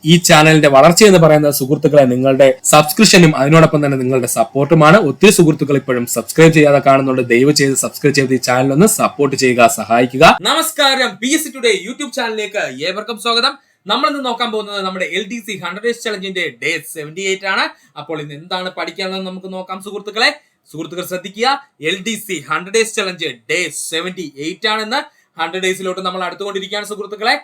ഈ ചാനലിന്റെ വളർച്ച എന്ന് പറയുന്ന സുഹൃത്തുക്കളെ നിങ്ങളുടെ സബ്സ്ക്രിപ്ഷനും അതിനോടൊപ്പം തന്നെ നിങ്ങളുടെ സപ്പോർട്ടുമാണ്. ഒത്തിരി സുഹൃത്തുക്കൾ ഇപ്പോഴും സബ്സ്ക്രൈബ് ചെയ്യാതെ കാണുന്നുണ്ട്. ദയവ് ചെയ്ത് സബ്സ്ക്രൈബ് ചെയ്ത് ഈ ചാനൽ ഒന്ന് സപ്പോർട്ട് ചെയ്യുക, സഹായിക്കുക. നമസ്കാരം, PSC ടുഡേ യൂട്യൂബ് ചാനലിലേക്ക് ഏവർക്കും സ്വാഗതം. നമ്മൾ ഇന്ന് നോക്കാൻ പോകുന്നത് നമ്മുടെ LDC 100 Days ചലഞ്ചിന്റെ ഡേ 78 ആണ്. അപ്പോൾ ഇന്ന് എന്താണ് പഠിക്കാനുള്ളത് നമുക്ക് നോക്കാം സുഹൃത്തുക്കളെ. സുഹൃത്തുക്കൾ ശ്രദ്ധിക്കുക, LDC 100 Days ചലഞ്ച് ഡേ 78 ആണെന്ന്. 100 ഡേയ്സിലോട്ട് നമ്മൾ അടുത്തുകൊണ്ടിരിക്കുകയാണ് സുഹൃത്തുക്കളെ.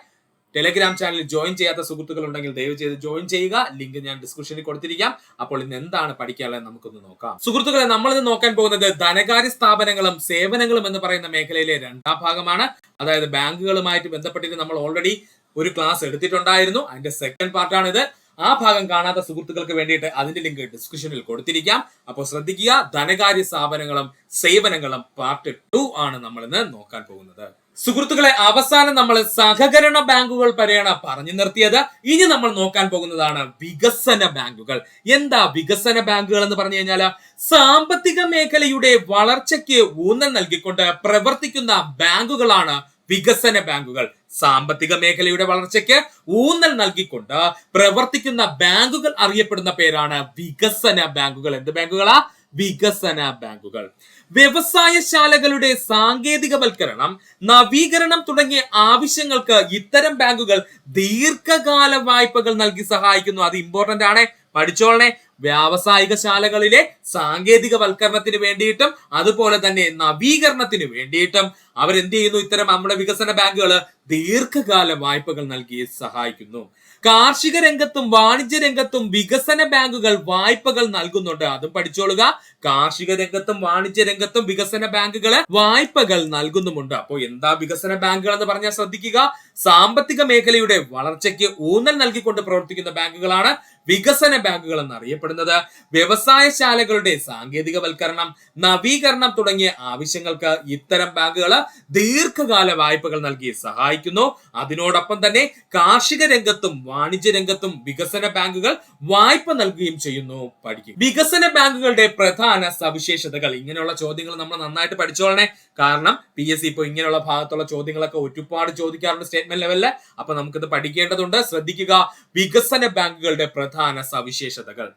ടെലഗ്രാം ചാനൽ ജോയിൻ ചെയ്യാത്ത സുഹൃത്തുക്കൾ ഉണ്ടെങ്കിൽ ദയവ് ചെയ്ത് ജോയിൻ ചെയ്യുക. ലിങ്ക് ഞാൻ ഡിസ്ക്രിപ്ഷനിൽ കൊടുത്തിരിക്കാം. അപ്പോൾ ഇന്ന് എന്താണ് പഠിക്കാനുള്ളത് നമുക്കൊന്ന് നോക്കാം സുഹൃത്തുക്കളെ. നമ്മൾ ഇന്ന് നോക്കാൻ പോകുന്നത് ധനകാര്യ സ്ഥാപനങ്ങളും സേവനങ്ങളും എന്ന് പറയുന്ന മേഖലയിലെ രണ്ടാം ഭാഗമാണ്. അതായത് ബാങ്കുകളുമായിട്ട് ബന്ധപ്പെട്ടിട്ട് നമ്മൾ ഓൾറെഡി ഒരു ക്ലാസ് എടുത്തിട്ടുണ്ടായിരുന്നു. അതിന്റെ സെക്കൻഡ് പാർട്ടാണ് ഇത്. ആ ഭാഗം കാണാത്ത സുഹൃത്തുക്കൾക്ക് വേണ്ടിയിട്ട് അതിന്റെ ലിങ്ക് ഡിസ്ക്രിപ്ഷനിൽ കൊടുത്തിരിക്കാം. അപ്പോൾ ശ്രദ്ധിക്കുക, ധനകാര്യ സ്ഥാപനങ്ങളും സേവനങ്ങളും പാർട്ട് 2 ആണ് നമ്മൾ ഇന്ന് നോക്കാൻ പോകുന്നത് സുഹൃത്തുക്കളെ. അവസാനം നമ്മൾ സഹകരണ ബാങ്കുകൾ വരെയാണ് പറഞ്ഞു നിർത്തിയത്. ഇനി നമ്മൾ നോക്കാൻ പോകുന്നതാണ് വികസന ബാങ്കുകൾ. എന്താ വികസന ബാങ്കുകൾ എന്ന് പറഞ്ഞു കഴിഞ്ഞാൽ, സാമ്പത്തിക മേഖലയുടെ വളർച്ചയ്ക്ക് ഊന്നൽ നൽകിക്കൊണ്ട് പ്രവർത്തിക്കുന്ന ബാങ്കുകളാണ് വികസന ബാങ്കുകൾ. സാമ്പത്തിക മേഖലയുടെ വളർച്ചയ്ക്ക് ഊന്നൽ നൽകിക്കൊണ്ട് പ്രവർത്തിക്കുന്ന ബാങ്കുകൾ അറിയപ്പെടുന്ന പേരാണ് വികസന ബാങ്കുകൾ. എന്ത് ബാങ്കുകളാ? വികസന ബാങ്കുകൾ. വ്യവസായശാലകളുടെ സാങ്കേതികവൽക്കരണം, നവീകരണം തുടങ്ങിയ ആവശ്യങ്ങൾക്ക് ഇത്തരം ബാങ്കുകൾ ദീർഘകാല വായ്പകൾ നൽകി സഹായിക്കുന്നു. അത് ഇമ്പോർട്ടന്റ് ആണ്, പഠിച്ചോളണേ. വ്യാവസായിക ശാലകളിലെ സാങ്കേതികവൽക്കരണത്തിന് വേണ്ടിയിട്ടും അതുപോലെ തന്നെ നവീകരണത്തിന് വേണ്ടിയിട്ടും അവരെന്ത് ചെയ്യുന്നു? ഇത്തരം നമ്മുടെ വികസന ബാങ്കുകൾ ദീർഘകാല വായ്പകൾ നൽകി സഹായിക്കുന്നു. കാർഷിക രംഗത്തും വാണിജ്യ രംഗത്തും വികസന ബാങ്കുകൾ വായ്പകൾ നൽകുന്നുണ്ട്. അതും പഠിച്ചോളുക. കാർഷിക രംഗത്തും വാണിജ്യ രംഗത്തും വികസന ബാങ്കുകൾ വായ്പകൾ നൽകുന്നുമുണ്ട്. അപ്പോൾ എന്താ വികസന ബാങ്കുകൾ എന്ന് പറഞ്ഞാൽ ശ്രദ്ധിക്കുക, സാമ്പത്തിക മേഖലയുടെ വളർച്ചയ്ക്ക് ഊന്നൽ നൽകിക്കൊണ്ട് പ്രവർത്തിക്കുന്ന ബാങ്കുകളാണ് വികസന ബാങ്കുകൾ എന്നറിയപ്പെടുന്നത്. വ്യവസായശാലകളുടെ സാങ്കേതികവൽക്കരണം, നവീകരണം തുടങ്ങിയ ആവശ്യങ്ങൾക്ക് ഇത്തരം ബാങ്കുകൾ ദീർഘകാല വായ്പകൾ നൽകി സഹായിക്കുന്നു. അതിനോടൊപ്പം തന്നെ കാർഷിക രംഗത്തും വാണിജ്യ രംഗത്തും വികസന ബാങ്കുകൾ വായ്പ നൽകുകയും ചെയ്യുന്നു. പഠിക്കും വികസന ബാങ്കുകളുടെ പ്രധാന സവിശേഷതകൾ. ഇങ്ങനെയുള്ള ചോദ്യങ്ങൾ നമ്മൾ നന്നായിട്ട് പഠിച്ചോളണേ. കാരണം PSC ഇപ്പോൾ ഇങ്ങനെയുള്ള ഭാഗത്തുള്ള ചോദ്യങ്ങളൊക്കെ ഒരുപാട് ചോദിക്കാറുണ്ട് സ്റ്റേറ്റ്മെന്റ് ലെവലില്. അപ്പൊ നമുക്കിത് പഠിക്കേണ്ടതുണ്ട്. ശ്രദ്ധിക്കുക, വികസന ബാങ്കുകളുടെ പ്രധാന സവിശേഷതകൾ.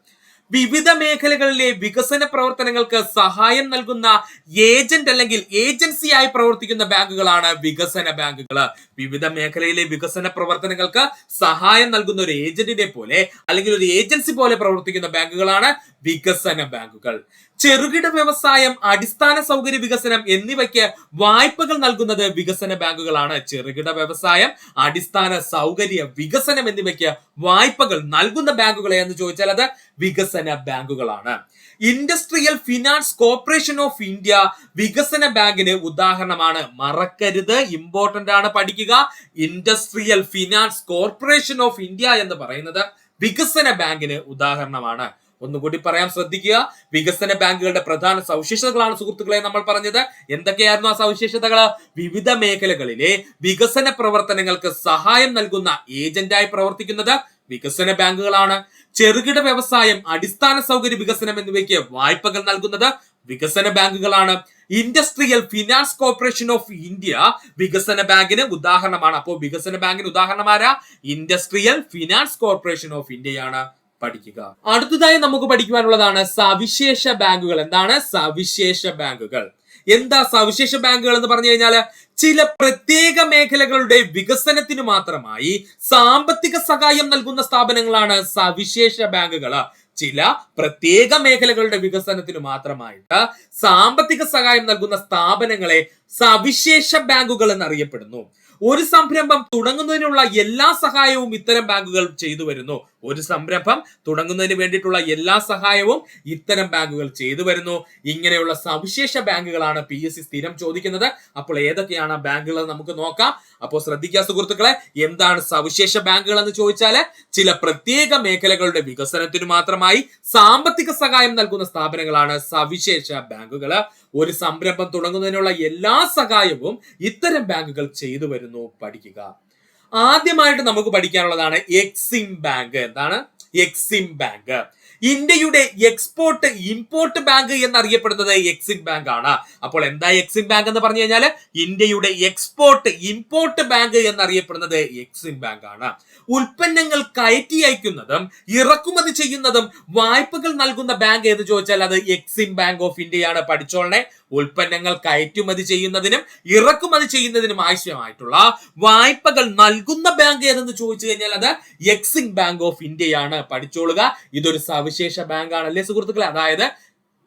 വിവിധ മേഖലകളിലെ വികസന പ്രവർത്തനങ്ങൾക്ക് സഹായം നൽകുന്ന ഏജന്റ് അല്ലെങ്കിൽ ഏജൻസിയായി പ്രവർത്തിക്കുന്ന ബാങ്കുകളാണ് വികസന ബാങ്കുകൾ. വിവിധ മേഖലയിലെ വികസന പ്രവർത്തനങ്ങൾക്ക് സഹായം നൽകുന്ന ഒരു ഏജന്റിനെ പോലെ അല്ലെങ്കിൽ ഒരു ഏജൻസി പോലെ പ്രവർത്തിക്കുന്ന ബാങ്കുകളാണ് വികസന ബാങ്കുകൾ. ചെറുകിട വ്യവസായം, അടിസ്ഥാന സൗകര്യ വികസനം എന്നിവയ്ക്ക് വായ്പകൾ നൽകുന്നത് വികസന ബാങ്കുകളാണ്. ചെറുകിട വ്യവസായം, അടിസ്ഥാന സൗകര്യ വികസനം എന്നിവയ്ക്ക് വായ്പകൾ നൽകുന്ന ബാങ്കുകളെ എന്ന് ചോദിച്ചാൽ അത് വികസന ബാങ്കുകളാണ്. Industrial finance corporation of India വികസന ബാങ്കിന് ഉദാഹരണമാണ്. മറക്കരുത്, ഇമ്പോർട്ടന്റ് ആണ്, പഠിക്കുക. Industrial finance corporation of India എന്ന് പറയുന്നത് വികസന ബാങ്കിന് ഉദാഹരണമാണ്. ഒന്നുകൂടി പറയാൻ ശ്രദ്ധിക്കുക, വികസന ബാങ്കുകളുടെ പ്രധാന സവിശേഷതകളാണ് സുഹൃത്തുക്കളെ നമ്മൾ പറഞ്ഞത്. എന്തൊക്കെയായിരുന്നു ആ സവിശേഷതകൾ? വിവിധ മേഖലകളിലെ വികസന പ്രവർത്തനങ്ങൾക്ക് സഹായം നൽകുന്ന ഏജന്റായി പ്രവർത്തിക്കുന്നത് വികസന ബാങ്കുകളാണ്. ചെറുകിട വ്യവസായം, അടിസ്ഥാന സൗകര്യ വികസനം എന്നിവയ്ക്ക് വായ്പകൾ നൽകുന്നത് വികസന ബാങ്കുകളാണ്. Industrial finance corporation of India വികസന ബാങ്കിന് ഉദാഹരണമാണ്. അപ്പോൾ വികസന ബാങ്കിന് ഉദാഹരണമാരാ? ഇൻഡസ്ട്രിയൽ ഫിനാൻസ് കോർപ്പറേഷൻ ഓഫ് ഇന്ത്യയാണ്. പഠിക്കുക. അടുത്തതായി നമുക്ക് പഠിക്കുവാനുള്ളതാണ് സവിശേഷ ബാങ്കുകൾ. എന്താണ് സവിശേഷ ബാങ്കുകൾ? എന്താ സവിശേഷ ബാങ്കുകൾ എന്ന് പറഞ്ഞു കഴിഞ്ഞാൽ, ചില പ്രത്യേക മേഖലകളുടെ വികസനത്തിന് മാത്രമായി സാമ്പത്തിക സഹായം നൽകുന്ന സ്ഥാപനങ്ങളാണ് സവിശേഷ ബാങ്കുകൾ. ചില പ്രത്യേക മേഖലകളുടെ വികസനത്തിന് മാത്രമായിട്ട് സാമ്പത്തിക സഹായം നൽകുന്ന സ്ഥാപനങ്ങളെ സവിശേഷ ബാങ്കുകൾ എന്നറിയപ്പെടുന്നു. ഒരു സംരംഭം തുടങ്ങുന്നതിനുള്ള എല്ലാ സഹായവും ഇത്തരം ബാങ്കുകൾ ചെയ്തു വരുന്നു. ഒരു സംരംഭം തുടങ്ങുന്നതിന് വേണ്ടിയിട്ടുള്ള എല്ലാ സഹായവും ഇത്തരം ബാങ്കുകൾ ചെയ്തു വരുന്നു. ഇങ്ങനെയുള്ള സവിശേഷ ബാങ്കുകളാണ് PSC സ്ഥിരം ചോദിക്കുന്നത്. അപ്പോൾ ഏതൊക്കെയാണ് ബാങ്കുകൾ നമുക്ക് നോക്കാം. അപ്പോൾ ശ്രദ്ധിക്കുക സുഹൃത്തുക്കളെ, എന്താണ് സവിശേഷ ബാങ്കുകൾ എന്ന് ചോദിച്ചാല്, ചില പ്രത്യേക മേഖലകളുടെ വികസനത്തിന് മാത്രമായി സാമ്പത്തിക സഹായം നൽകുന്ന സ്ഥാപനങ്ങളാണ് സവിശേഷ ബാങ്കുകൾ. ഒരു സംരംഭം തുടങ്ങുന്നതിനുള്ള എല്ലാ സഹായവും ഇത്തരം ബാങ്കുകൾ ചെയ്തു വരുന്നു. പഠിക്കുക. ആദ്യമായിട്ട് നമുക്ക് പഠിക്കാനുള്ളതാണ് എക്സിം ബാങ്ക്. എന്താണ് എക്സിം ബാങ്ക്. ഇന്ത്യയുടെ എക്സ്പോർട്ട് ഇമ്പോർട്ട് ബാങ്ക് എന്നറിയപ്പെടുന്നത് എക്സിം ബാങ്ക് ആണ്. അപ്പോൾ എന്താ എക്സിം ബാങ്ക് എന്ന് പറഞ്ഞു കഴിഞ്ഞാൽ ഇന്ത്യയുടെ എക്സ്പോർട്ട് ഇമ്പോർട്ട് ബാങ്ക് എന്നറിയപ്പെടുന്നത് എക്സിം ബാങ്ക് ആണ്. ഉൽപ്പന്നങ്ങൾ കയറ്റി അയക്കുന്നതും ഇറക്കുമതി ചെയ്യുന്നതും വായ്പകൾ നൽകുന്ന ബാങ്ക് ഏത് ചോദിച്ചാൽ അത് എക്സിം ബാങ്ക് ഓഫ് ഇന്ത്യയാണ്. പഠിച്ചോളനെ, ഉൽപ്പന്നങ്ങൾ കയറ്റുമതി ചെയ്യുന്നതിനും ഇറക്കുമതി ചെയ്യുന്നതിനും ആവശ്യമായിട്ടുള്ള വായ്പകൾ നൽകുന്ന ബാങ്ക് ഏതെന്ന് ചോദിച്ചു കഴിഞ്ഞാൽ അത് എക്സിം ബാങ്ക് ഓഫ് ഇന്ത്യയാണ്. പഠിച്ചോളുക, ഇതൊരു സവിശേഷ ബാങ്ക് ആണല്ലേ സുഹൃത്തുക്കളെ. അതായത്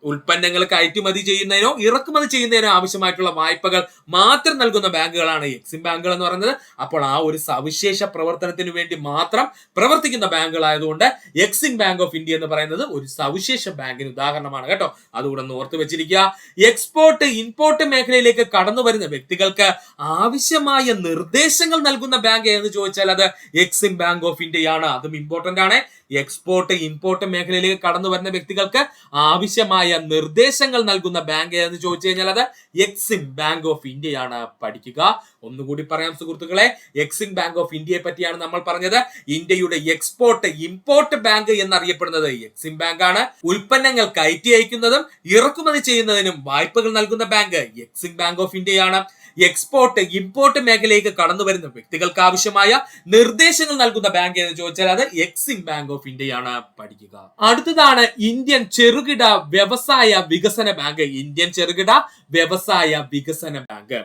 ഉൽപ്പന്നങ്ങൾ കയറ്റുമതി ചെയ്യുന്നതിനോ ഇറക്കുമതി ചെയ്യുന്നതിനോ ആവശ്യമായിട്ടുള്ള വായ്പകൾ മാത്രം നൽകുന്ന ബാങ്കുകളാണ് എക്സിം ബാങ്കുകൾ എന്ന് പറയുന്നത്. അപ്പോൾ ആ ഒരു സവിശേഷ പ്രവർത്തനത്തിന് വേണ്ടി മാത്രം പ്രവർത്തിക്കുന്ന ബാങ്കുകളായതുകൊണ്ട് എക്സിം ബാങ്ക് ഓഫ് ഇന്ത്യ എന്ന് പറയുന്നത് ഒരു സവിശേഷ ബാങ്കിന് ഉദാഹരണമാണ് കേട്ടോ. അതുകൂടെ ഒന്ന് ഓർത്ത് വെച്ചിരിക്കുക. എക്സ്പോർട്ട് ഇമ്പോർട്ട് മേഖലയിലേക്ക് കടന്നു വരുന്ന വ്യക്തികൾക്ക് ആവശ്യമായ നിർദ്ദേശങ്ങൾ നൽകുന്ന ബാങ്ക് എന്ന് ചോദിച്ചാൽ അത് എക്സിം ബാങ്ക് ഓഫ് ഇന്ത്യയാണ്. അതും ഇമ്പോർട്ടന്റ് ആണ്. എക്സ്പോർട്ട് ഇമ്പോർട്ട് മേഖലയിലേക്ക് കടന്നു വരുന്ന വ്യക്തികൾക്ക് ആവശ്യമായ നിർദ്ദേശങ്ങൾ നൽകുന്ന ബാങ്ക് എന്ന് ചോദിച്ചു കഴിഞ്ഞാൽ അത് എക്സിം ബാങ്ക് ഓഫ് ഇന്ത്യയാണ്. പഠിക്കുക. ഒന്നുകൂടി പറയാം സുഹൃത്തുക്കളെ, എക്സിം ബാങ്ക് ഓഫ് ഇന്ത്യയെ പറ്റിയാണ് നമ്മൾ പറഞ്ഞത്. ഇന്ത്യയുടെ എക്സ്പോർട്ട് ഇമ്പോർട്ട് ബാങ്ക് എന്നറിയപ്പെടുന്നത് എക്സിം ബാങ്ക് ആണ്. ഉൽപ്പന്നങ്ങൾ കയറ്റി അയക്കുന്നതും ഇറക്കുമതി ചെയ്യുന്നതിനും വായ്പകൾ നൽകുന്ന ബാങ്ക് എക്സിം ബാങ്ക് ഓഫ് ഇന്ത്യയാണ്. എക്സ്പോർട്ട് ഇമ്പോർട്ട് മേഖലയിലേക്ക് കടന്നു വരുന്ന വ്യക്തികൾക്ക് ആവശ്യമായ നിർദ്ദേശങ്ങൾ നൽകുന്ന ബാങ്ക് എന്ന് ചോദിച്ചാൽ അത് എക്സിം ബാങ്ക് ഓഫ് ഇന്ത്യയാണ്. പഠിക്കുക. അടുത്തതാണ് ഇന്ത്യൻ ചെറുകിട വ്യവസായ വികസന ബാങ്ക്. ഇന്ത്യൻ ചെറുകിട വ്യവസായ വികസന ബാങ്ക്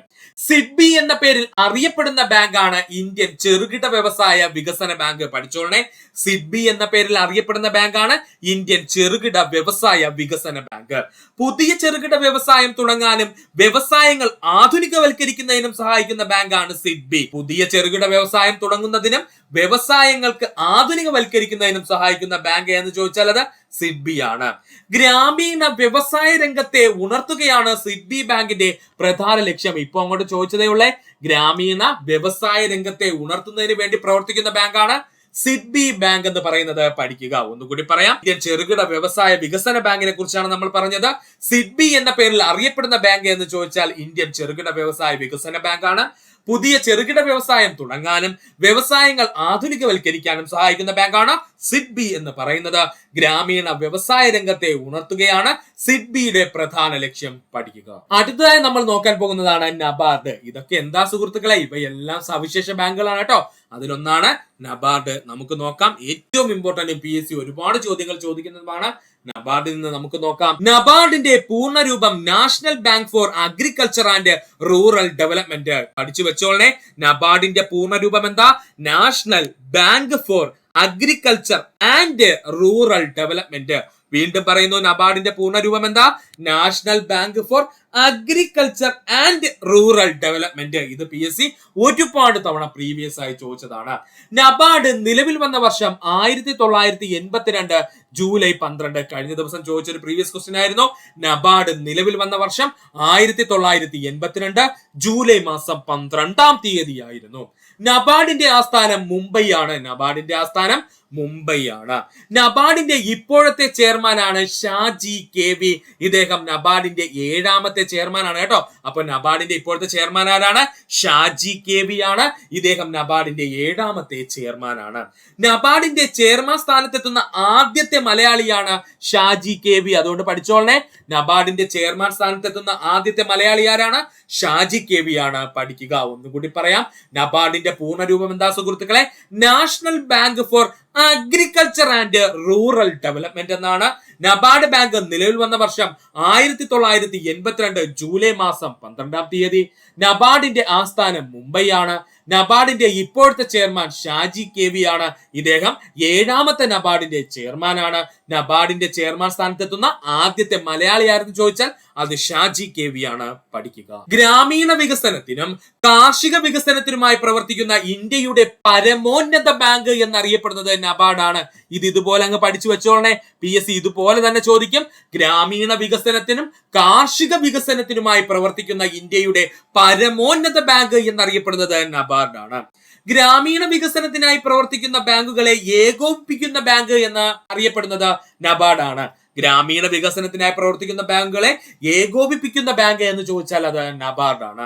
സിഡ്ബി എന്ന പേരിൽ അറിയപ്പെടുന്ന ബാങ്കാണ് ഇന്ത്യൻ ചെറുകിട വ്യവസായ വികസന ബാങ്ക്. പഠിച്ചോളനെ, സിഡ്ബി എന്ന പേരിൽ അറിയപ്പെടുന്ന ബാങ്കാണ് ഇന്ത്യൻ ചെറുകിട വ്യവസായ വികസന ബാങ്ക്. പുതിയ ചെറുകിട വ്യവസായം തുടങ്ങാനും വ്യവസായങ്ങൾ ആധുനികവൽക്കരിക്കുന്നതിനും സഹായിക്കുന്ന ബാങ്കാണ് സിഡ്ബി. പുതിയ ചെറുകിട വ്യവസായം തുടങ്ങുന്നതിനും വ്യവസായങ്ങൾക്ക് ആധുനികവൽക്കരിക്കുന്നതിനും സഹായിക്കുന്ന ബാങ്ക് എന്ന് ചോദിച്ചാൽ അത് സിഡ്ബി ആണ്. ഗ്രാമീണ വ്യവസായ രംഗത്തെ ഉണർത്തുകയാണ് സിഡ്ബി ബാങ്കിന്റെ പ്രധാന ലക്ഷ്യം. ഇപ്പൊ അങ്ങോട്ട് ചോദിച്ചതേ ഉള്ളേ, ഗ്രാമീണ വ്യവസായ രംഗത്തെ ഉണർത്തുന്നതിന് വേണ്ടി പ്രവർത്തിക്കുന്ന ബാങ്കാണ് സിഡ്ബി ബാങ്ക് എന്ന് പറയുന്നത്. പഠിക്കുക. ഒന്നുകൂടി പറയാം, ഇന്ത്യൻ ചെറുകിട വ്യവസായ വികസന ബാങ്കിനെ കുറിച്ചാണ് നമ്മൾ പറഞ്ഞത്. സിഡ്ബി എന്ന പേരിൽ അറിയപ്പെടുന്ന ബാങ്ക് എന്ന് ചോദിച്ചാൽ ഇന്ത്യൻ ചെറുകിട വ്യവസായ വികസന ബാങ്കാണ്. പുതിയ ചെറുകിട വ്യവസായം തുടങ്ങാനും വ്യവസായങ്ങൾ ആധുനികവൽക്കരിക്കാനും സഹായിക്കുന്ന ബാങ്കാണ് സിഡ്ബി എന്ന് പറയുന്നത്. ഗ്രാമീണ വ്യവസായ രംഗത്തെ ഉണർത്തുകയാണ് സിഡ്ബിയുടെ പ്രധാന ലക്ഷ്യം. പഠിക്കുക. അടുത്തതായി നമ്മൾ നോക്കാൻ പോകുന്നതാണ് നബാർഡ്. ഇതൊക്കെ എന്താ സുഹൃത്തുക്കളെ? ഇവയെല്ലാം സവിശേഷ ബാങ്കുകളാണ് കേട്ടോ. അതിലൊന്നാണ് നബാർഡ്. നമുക്ക് നോക്കാം. ഏറ്റവും ഇമ്പോർട്ടന്റ് PSC ഒരുപാട് ചോദ്യങ്ങൾ ചോദിക്കുന്നതുമാണ്. നബാർഡിൽ നിന്ന് നമുക്ക് നോക്കാം. നബാർഡിന്റെ പൂർണ്ണരൂപം national bank for agriculture and rural development. പഠിച്ചു വെച്ചോളനെ, നബാർഡിന്റെ പൂർണ്ണരൂപം എന്താ? National bank for agriculture and rural development. വീണ്ടും പറയുന്നു, നബാർഡിന്റെ പൂർണ്ണരൂപം എന്താ? National bank for agriculture and rural development. ഇത് PSC ഒരുപാട് തവണ പ്രീവിയസ് ആയി ചോദിച്ചതാണ്. നബാർഡ് നിലവിൽ വന്ന വർഷം 1982 ജൂലൈ 12. കഴിഞ്ഞ ദിവസം ചോദിച്ചൊരു പ്രീവിയസ് ക്വസ്റ്റ്യൻ ആയിരുന്നു. നബാർഡ് നിലവിൽ വന്ന വർഷം 1982 ജൂലൈ മാസം 12 ആയിരുന്നു. നബാർഡിന്റെ ആസ്ഥാനം മുംബൈ ആണ്. നബാർഡിന്റെ ആസ്ഥാനം മുംബൈ ആണ്. നബാർഡിന്റെ ഇപ്പോഴത്തെ ചെയർമാനാണ് ഷാജി KV. ഇദ്ദേഹം നബാർഡിന്റെ 7ാമത്തെ ചെയർമാൻ ആണ് കേട്ടോ. അപ്പൊ നബാർഡിന്റെ ഇപ്പോഴത്തെ ചെയർമാൻ ആരാണ്? ഷാജി KV ആണ്. ഇദ്ദേഹം നബാർഡിന്റെ 7ാമത്തെ ചെയർമാൻ ആണ്. നബാർഡിന്റെ ചെയർമാൻ സ്ഥാനത്തെത്തുന്ന ആദ്യത്തെ മലയാളിയാണ് ഷാജി KV. അതുകൊണ്ട് പഠിച്ചോളനെ, നബാർഡിന്റെ ചെയർമാൻ സ്ഥാനത്തെത്തുന്ന ആദ്യത്തെ മലയാളി ആരാണ്? ഷാജി KV ആണ്. പഠിക്കുക. ഒന്നുകൂടി പറയാം, നബാർഡിന്റെ പൂർണ്ണരൂപം എന്താ സുഹൃത്തുക്കളെ? National bank for agriculture and rural development എന്നാണ്. നബാർഡ് ബാങ്ക് നിലവിൽ വന്ന വർഷം 1982 ജൂലൈ മാസം 12. നബാർഡിന്റെ ആസ്ഥാനം മുംബൈ ആണ്. നബാർഡിന്റെ ഇപ്പോഴത്തെ ചെയർമാൻ ഷാജി KV ആണ്. ഇദ്ദേഹം 7ാമത്തെ നബാർഡിന്റെ ചെയർമാൻ ആണ്. നബാർഡിന്റെ ചെയർമാൻ സ്ഥാനത്തെത്തുന്ന ആദ്യത്തെ മലയാളി ആരെന്ന് ചോദിച്ചാൽ അത് ഷാജി KV ആണ്. പഠിക്കുക. ഗ്രാമീണ വികസനത്തിനും കാർഷിക വികസനത്തിനുമായി പ്രവർത്തിക്കുന്ന ഇന്ത്യയുടെ പരമോന്നത ബാങ്ക് എന്നറിയപ്പെടുന്നത് നബാർഡ് ആണ്. ഇത് ഇതുപോലെ അങ്ങ് പഠിച്ചു വെച്ചോളണേ. PSC ഇതുപോലെ തന്നെ ചോദിക്കും. ഗ്രാമീണ വികസനത്തിനും കാർഷിക വികസനത്തിനുമായി പ്രവർത്തിക്കുന്ന ഇന്ത്യയുടെ പരമോന്നത ബാങ്ക് എന്നറിയപ്പെടുന്നത് നബാർഡ് ആണ്. ഗ്രാമീണ വികസനത്തിനായി പ്രവർത്തിക്കുന്ന ബാങ്കുകളെ ഏകോപിപ്പിക്കുന്ന ബാങ്ക് എന്ന് അറിയപ്പെടുന്നത് നബാർഡ് ആണ്. ഗ്രാമീണ വികസനത്തിനായി പ്രവർത്തിക്കുന്ന ബാങ്കുകളെ ഏകോപിപ്പിക്കുന്ന ബാങ്ക് എന്ന് ചോദിച്ചാൽ അത് നബാർഡ് ആണ്.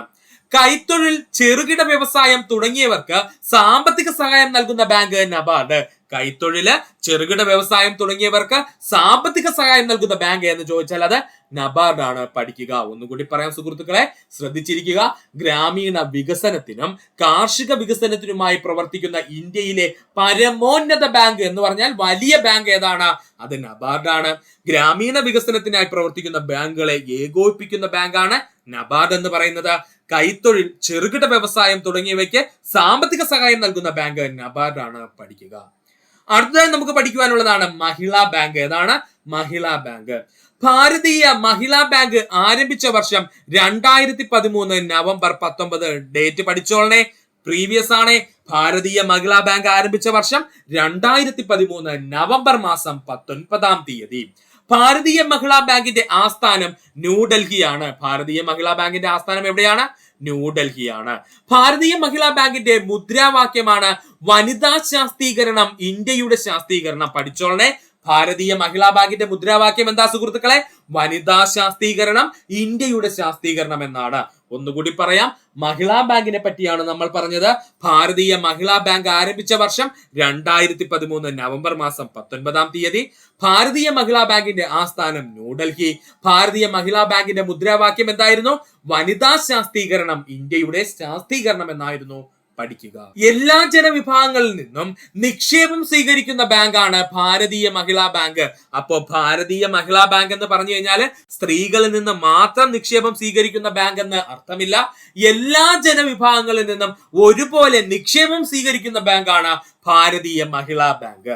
കൈത്തൊഴിൽ, ചെറുകിട വ്യവസായം തുടങ്ങിയവർക്ക് സാമ്പത്തിക സഹായം നൽകുന്ന ബാങ്ക് നബാർഡ്. കൈത്തൊഴില്, ചെറുകിട വ്യവസായം തുടങ്ങിയവർക്ക് സാമ്പത്തിക സഹായം നൽകുന്ന ബാങ്ക് എന്ന് ചോദിച്ചാൽ അത് നബാർഡ് ആണ്. പഠിക്കുക. ഒന്നുകൂടി പറയാം സുഹൃത്തുക്കളെ, ശ്രദ്ധിച്ചിരിക്കുക. ഗ്രാമീണ വികസനത്തിനും കാർഷിക വികസനത്തിനുമായി പ്രവർത്തിക്കുന്ന ഇന്ത്യയിലെ പരമോന്നത ബാങ്ക് എന്ന് പറഞ്ഞാൽ വലിയ ബാങ്ക് ഏതാണ്? അത് നബാർഡ് ആണ്. ഗ്രാമീണ വികസനത്തിനായി പ്രവർത്തിക്കുന്ന ബാങ്കുകളെ ഏകോപിപ്പിക്കുന്ന ബാങ്കാണ് നബാർഡ് എന്ന് പറയുന്നത്. കൈത്തൊഴിൽ, ചെറുകിട വ്യവസായം തുടങ്ങിയവയ്ക്ക് സാമ്പത്തിക സഹായം നൽകുന്ന ബാങ്ക് നബാർഡ് ആണ്. പഠിക്കുക. അടുത്തതായി നമുക്ക് പഠിക്കുവാനുള്ളതാണ് മഹിളാ ബാങ്ക്. ഏതാണ്? മഹിളാ ബാങ്ക്. ഭാരതീയ മഹിളാ ബാങ്ക് ആരംഭിച്ച വർഷം 2013 നവംബർ 19. ഡേറ്റ് പഠിച്ചോളണേ, പ്രീവിയസ് ആണ്. ഭാരതീയ മഹിളാ ബാങ്ക് ആരംഭിച്ച വർഷം 2013 നവംബർ മാസം 19. ഭാരതീയ മഹിളാ ബാങ്കിന്റെ ആസ്ഥാനം ന്യൂഡൽഹിയാണ്. ഭാരതീയ മഹിളാ ബാങ്കിന്റെ ആസ്ഥാനം എവിടെയാണ്? ന്യൂഡൽഹിയാണ്. ഭാരതീയ മഹിളാ ബാങ്കിന്റെ മുദ്രാവാക്യമാണ് വനിതാ ശാക്തീകരണം, ഇന്ത്യയുടെ ശാക്തീകരണം. പഠിച്ചോളണേ, ഭാരതീയ മഹിളാ ബാങ്കിന്റെ മുദ്രാവാക്യം എന്താ സുഹൃത്തുക്കളെ? വനിതാ ശാക്തീകരണം, ഇന്ത്യയുടെ ശാക്തീകരണം എന്നാണ്. ഒന്നുകൂടി പറയാം, മഹിളാ ബാങ്കിനെ പറ്റിയാണ് നമ്മൾ പറഞ്ഞത്. ഭാരതീയ മഹിളാ ബാങ്ക് ആരംഭിച്ച വർഷം 2013 നവംബർ മാസം 19. ഭാരതീയ മഹിളാ ബാങ്കിന്റെ ആസ്ഥാനം ന്യൂഡൽഹി. ഭാരതീയ മഹിളാ ബാങ്കിന്റെ മുദ്രാവാക്യം എന്തായിരുന്നു? വനിതാ ശാക്തീകരണം, ഇന്ത്യയുടെ ശാക്തീകരണം എന്നായിരുന്നു. പഠിക്കുക. എല്ലാ ജനവിഭാഗങ്ങളിൽ നിന്നും നിക്ഷേപം സ്വീകരിക്കുന്ന ബാങ്കാണ് ഭാരതീയ മഹിളാ ബാങ്ക്. അപ്പോ ഭാരതീയ മഹിളാ ബാങ്ക് എന്ന് പറഞ്ഞു കഴിഞ്ഞാൽ സ്ത്രീകളിൽ നിന്ന് മാത്രം നിക്ഷേപം സ്വീകരിക്കുന്ന ബാങ്ക് എന്ന് അർത്ഥമില്ല. എല്ലാ ജനവിഭാഗങ്ങളിൽ നിന്നും ഒരുപോലെ നിക്ഷേപം സ്വീകരിക്കുന്ന ബാങ്കാണ് ഭാരതീയ മഹിളാ ബാങ്ക്.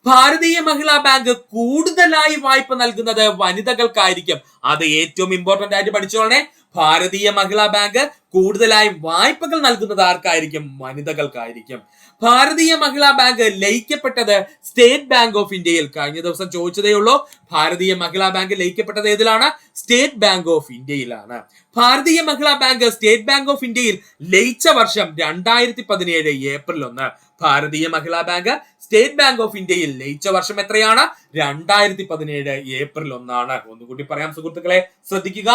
ഭാരതീയ മഹിളാ ബാങ്ക് കൂടുതലായി വായ്പ നൽകുന്നത് വനിതകൾക്കായിരിക്കും. അത് ഏറ്റവും ഇമ്പോർട്ടന്റ് ആയിട്ട് പഠിച്ചോളണേ. ഭാരതീയ മഹിളാ ബാങ്ക് കൂടുതലായും വായ്പകൾ നൽകുന്നത് ആർക്കായിരിക്കും? വനിതകൾക്കായിരിക്കും. ഭാരതീയ മഹിളാ ബാങ്ക് ലയിക്കപ്പെട്ടത് സ്റ്റേറ്റ് ബാങ്ക് ഓഫ് ഇന്ത്യയിൽ. കഴിഞ്ഞ ദിവസം ചോദിച്ചതേ ഉള്ളൂ. ഭാരതീയ മഹിളാ ബാങ്ക് ലയിക്കപ്പെട്ടത് ഏതിലാണ്? സ്റ്റേറ്റ് ബാങ്ക് ഓഫ് ഇന്ത്യയിലാണ്. ഭാരതീയ മഹിളാ ബാങ്ക് സ്റ്റേറ്റ് ബാങ്ക് ഓഫ് ഇന്ത്യയിൽ ലയിച്ച വർഷം 2017 April 1. Bharatiya Mahila bank state bank of ഇന്ത്യയിൽ ലയിച്ച വർഷം എത്രയാണ്? 2017 ഏപ്രിൽ 1. ഒന്നുകൂടി പറയാം സുഹൃത്തുക്കളെ, ശ്രദ്ധിക്കുക.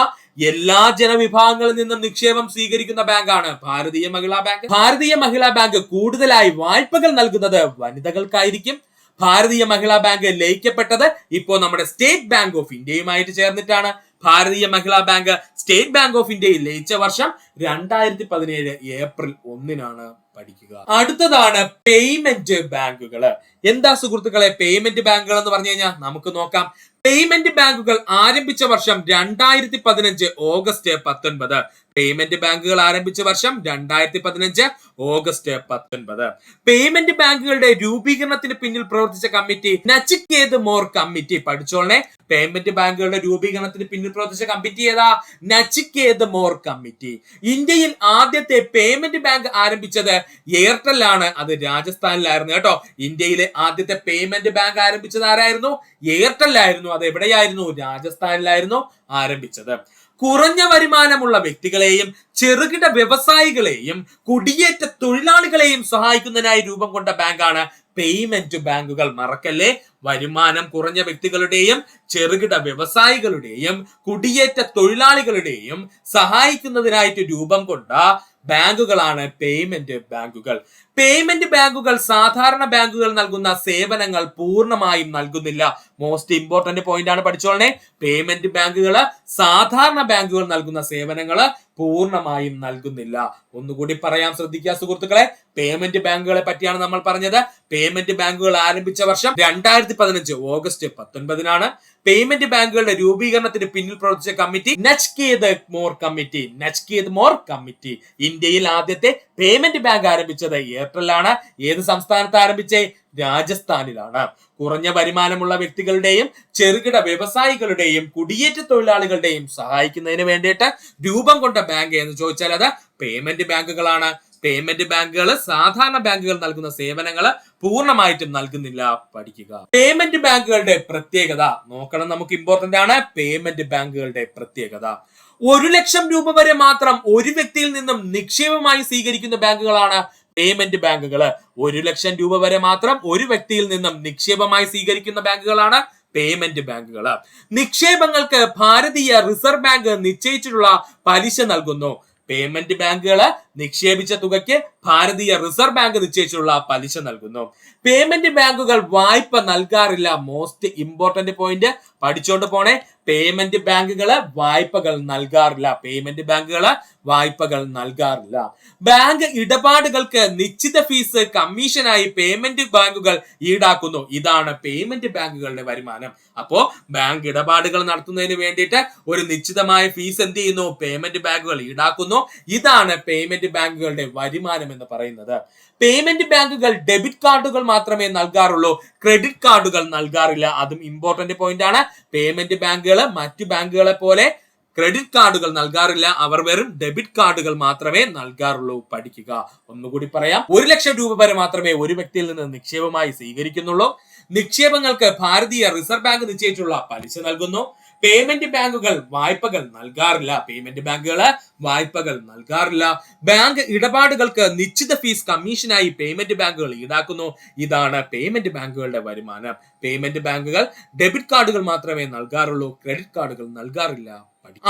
എല്ലാ ജനവിഭാഗങ്ങളിൽ നിന്നും നിക്ഷേപം സ്വീകരിക്കുന്ന ബാങ്കാണ് ഭാരതീയ മഹിളാ ബാങ്ക്. ഭാരതീയ മഹിളാ ബാങ്ക് കൂടുതലായി വായ്പകൾ നൽകുന്നത് വനിതകൾക്കായിരിക്കും. ഭാരതീയ മഹിളാ ബാങ്ക് ലയിക്കപ്പെട്ടത് ഇപ്പോൾ നമ്മുടെ സ്റ്റേറ്റ് ബാങ്ക് ഓഫ് ഇന്ത്യയുമായിട്ട് ചേർന്നിട്ടാണ്. ഭാരതീയ മഹിളാ ബാങ്ക് സ്റ്റേറ്റ് ബാങ്ക് ഓഫ് ഇന്ത്യയിൽ ലയിച്ച വർഷം 2017 ഏപ്രിൽ 1. പഠിക്കുക. അടുത്തതാണ് പേയ്മെന്റ് ബാങ്കുകൾ. എന്താ സുഹൃത്തുക്കളെ പേയ്മെന്റ് ബാങ്കുകൾ എന്ന് പറഞ്ഞു കഴിഞ്ഞാൽ? നമുക്ക് നോക്കാം. പേയ്മെന്റ് ബാങ്കുകൾ ആരംഭിച്ച വർഷം 2015 ഓഗസ്റ്റ് 19. പേയ്മെന്റ് ബാങ്കുകൾ ആരംഭിച്ച വർഷം 2015 ഓഗസ്റ്റ് 19. പേയ്മെന്റ് ബാങ്കുകളുടെ രൂപീകരണത്തിന് പിന്നിൽ പ്രവർത്തിച്ച committee Nachiket Mor committee. പഠിച്ചോളണേ, payment ബാങ്കുകളുടെ രൂപീകരണത്തിന് പിന്നിൽ പ്രവർത്തിച്ച കമ്മിറ്റി ഏതാ? നച്ചിക്കേത് മോർ കമ്മിറ്റി. ഇന്ത്യയിൽ ആദ്യത്തെ പേയ്മെന്റ് ബാങ്ക് ആരംഭിച്ചത് എയർടെൽ ആണ്. അത് രാജസ്ഥാനിലായിരുന്നു കേട്ടോ. ഇന്ത്യയിലെ ആദ്യത്തെ പേയ്മെന്റ് ബാങ്ക് ആരംഭിച്ചത് ആരായിരുന്നു? എയർടെൽ ആയിരുന്നു. അത് എവിടെയായിരുന്നു? രാജസ്ഥാനിലായിരുന്നു ആരംഭിച്ചത്. കുറഞ്ഞ വരുമാനമുള്ള വ്യക്തികളെയും ചെറുകിട വ്യവസായികളെയും കുടിയേറ്റ തൊഴിലാളികളെയും സഹായിക്കുന്നതിനായി രൂപം കൊണ്ട ബാങ്കാണ് പേയ്മെന്റ് ബാങ്കുകൾ. മറക്കല്ലേ, വരുമാനം കുറഞ്ഞ വ്യക്തികളുടെയും ചെറുകിട വ്യവസായികളുടെയും കുടിയേറ്റ തൊഴിലാളികളുടെയും സഹായിക്കുന്നതിനായിട്ട് രൂപം കൊണ്ട ബാങ്കുകളാണ് പേയ്മെന്റ് ബാങ്കുകൾ. പേയ്മെന്റ് ബാങ്കുകൾ സാധാരണ ബാങ്കുകൾ നൽകുന്ന സേവനങ്ങൾ പൂർണ്ണമായും നൽകുന്നില്ല. മോസ്റ്റ് ഇമ്പോർട്ടന്റ് പോയിന്റ് ആണ്, പഠിച്ചോളണേ. പേയ്മെന്റ് ബാങ്കുകൾ സാധാരണ ബാങ്കുകൾ നൽകുന്ന സേവനങ്ങൾ പൂർണ്ണമായും നൽകുന്നില്ല. ഒന്നുകൂടി പറയാം, ശ്രദ്ധിക്കുക സുഹൃത്തുക്കളെ. പേയ്മെന്റ് ബാങ്കുകളെ പറ്റിയാണ് നമ്മൾ പറഞ്ഞത്. പേയ്മെന്റ് ബാങ്കുകൾ ആരംഭിച്ച വർഷം 2015 ഓഗസ്റ്റ് 19. പേയ്മെന്റ് ബാങ്കുകളുടെ രൂപീകരണത്തിന് പിന്നിൽ പ്രവർത്തിച്ച committee Nachiket Mor committee. Nachiket Mor committee. ഇന്ത്യയിൽ ആദ്യത്തെ പേയ്മെന്റ് ബാങ്ക് ആരംഭിച്ചത് എയർടെൽ ആണ്. ഏത് സംസ്ഥാനത്ത് ആരംഭിച്ചേ? രാജസ്ഥാനിലാണ്. കുറഞ്ഞ വരുമാനമുള്ള വ്യക്തികളുടെയും ചെറുകിട വ്യവസായികളുടെയും കുടിയേറ്റ തൊഴിലാളികളുടെയും സഹായിക്കുന്നതിന് വേണ്ടിയിട്ട് രൂപം കൊണ്ട ബാങ്ക് എന്ന് ചോദിച്ചാൽ അത് പേയ്മെന്റ് ബാങ്കുകളാണ്. പേയ്മെന്റ് ബാങ്കുകൾ സാധാരണ ബാങ്കുകൾ നൽകുന്ന സേവനങ്ങൾ പൂർണ്ണമായിട്ടും നൽകുന്നില്ല. പഠിക്കുക. പേയ്മെന്റ് ബാങ്കുകളുടെ പ്രത്യേകത നോക്കണം, നമുക്ക് ഇമ്പോർട്ടന്റ് ആണ്. പേയ്മെന്റ് ബാങ്കുകളുടെ പ്രത്യേകത 1 ലക്ഷം രൂപ വരെ മാത്രം ഒരു വ്യക്തിയിൽ നിന്നും നിക്ഷേപമായി സ്വീകരിക്കുന്ന ബാങ്കുകളാണ് പേയ്മെന്റ് ബാങ്കുകൾ. 1 ലക്ഷം രൂപ വരെ മാത്രം ഒരു വ്യക്തിയിൽ നിന്നും നിക്ഷേപമായി സ്വീകരിക്കുന്ന ബാങ്കുകളാണ് പേയ്മെന്റ് ബാങ്കുകൾ. നിക്ഷേപങ്ങൾക്ക് ഭാരതീയ റിസർവ് ബാങ്ക് നിശ്ചയിച്ചിട്ടുള്ള പലിശ നൽകുന്നു. പേയ്മെന്റ് ബാങ്കുകൾ നിക്ഷേപിച്ച തുകയ്ക്ക് ഭാരതീയ റിസർവ് ബാങ്ക് നിശ്ചയിച്ചുള്ള പലിശ നൽകുന്നു. പേയ്മെന്റ് ബാങ്കുകൾ വായ്പ നൽകാറില്ല. മോസ്റ്റ് ഇമ്പോർട്ടന്റ് പോയിന്റ് പഠിച്ചോണ്ട് പോണേ. പേയ്മെന്റ് ബാങ്കുകള് വായ്പകൾ നൽകാറില്ല. പേയ്മെന്റ് ബാങ്കുകള് വായ്പകൾ നൽകാറില്ല. ബാങ്ക് ഇടപാടുകൾക്ക് നിശ്ചിത ഫീസ് കമ്മീഷനായി പേയ്മെന്റ് ബാങ്കുകൾ ഈടാക്കുന്നു. ഇതാണ് പേയ്മെന്റ് ബാങ്കുകളുടെ വരുമാനം. അപ്പോ ബാങ്ക് ഇടപാടുകൾ നടത്തുന്നതിന് വേണ്ടിയിട്ട് ഒരു നിശ്ചിതമായ ഫീസ് എന്ത് ചെയ്യുന്നു? പേയ്മെന്റ് ബാങ്കുകൾ ഈടാക്കുന്നു. ഇതാണ് പേയ്മെന്റ് ബാങ്കുകളുടെ വരുമാനം എന്ന് പറയുന്നത്. പേയ്മെന്റ് ബാങ്കുകൾ ഡെബിറ്റ് കാർഡുകൾ മാത്രമേ നൽകാറുള്ളൂ, ക്രെഡിറ്റ് കാർഡുകൾ നൽകാറില്ല. അതും ഇമ്പോർട്ടന്റ് പോയിന്റ് ആണ്. പേയ്മെന്റ് ബാങ്കുകൾ മറ്റു ബാങ്കുകളെ പോലെ ക്രെഡിറ്റ് കാർഡുകൾ നൽകാറില്ല. അവർ വെറും ഡെബിറ്റ് കാർഡുകൾ മാത്രമേ നൽകാറുള്ളൂ. പഠിക്കുക. ഒന്നുകൂടി പറയാം. 1 ലക്ഷം രൂപ വരെ മാത്രമേ ഒരു വ്യക്തിയിൽ നിന്ന് നിക്ഷേപമായി സ്വീകരിക്കുന്നുള്ളൂ. നിക്ഷേപങ്ങൾക്ക് ഭാരതീയ റിസർവ് ബാങ്ക് നിശ്ചയിച്ചുള്ള പലിശ നൽകുന്നു. പേയ്മെന്റ് ബാങ്കുകൾ വായ്പകൾ നൽകാറില്ല. പേയ്മെന്റ് ബാങ്കുകള് വായ്പകൾ നൽകാറില്ല. ബാങ്ക് ഇടപാടുകൾക്ക് നിശ്ചിത ഫീസ് കമ്മീഷനായി പേയ്മെന്റ് ബാങ്കുകൾ ഈടാക്കുന്നു. ഇതാണ് പേയ്മെന്റ് ബാങ്കുകളുടെ വരുമാനം. പേയ്മെന്റ് ബാങ്കുകൾ ഡെബിറ്റ് കാർഡുകൾ മാത്രമേ നൽകാറുള്ളൂ, ക്രെഡിറ്റ് കാർഡുകൾ നൽകാറില്ല.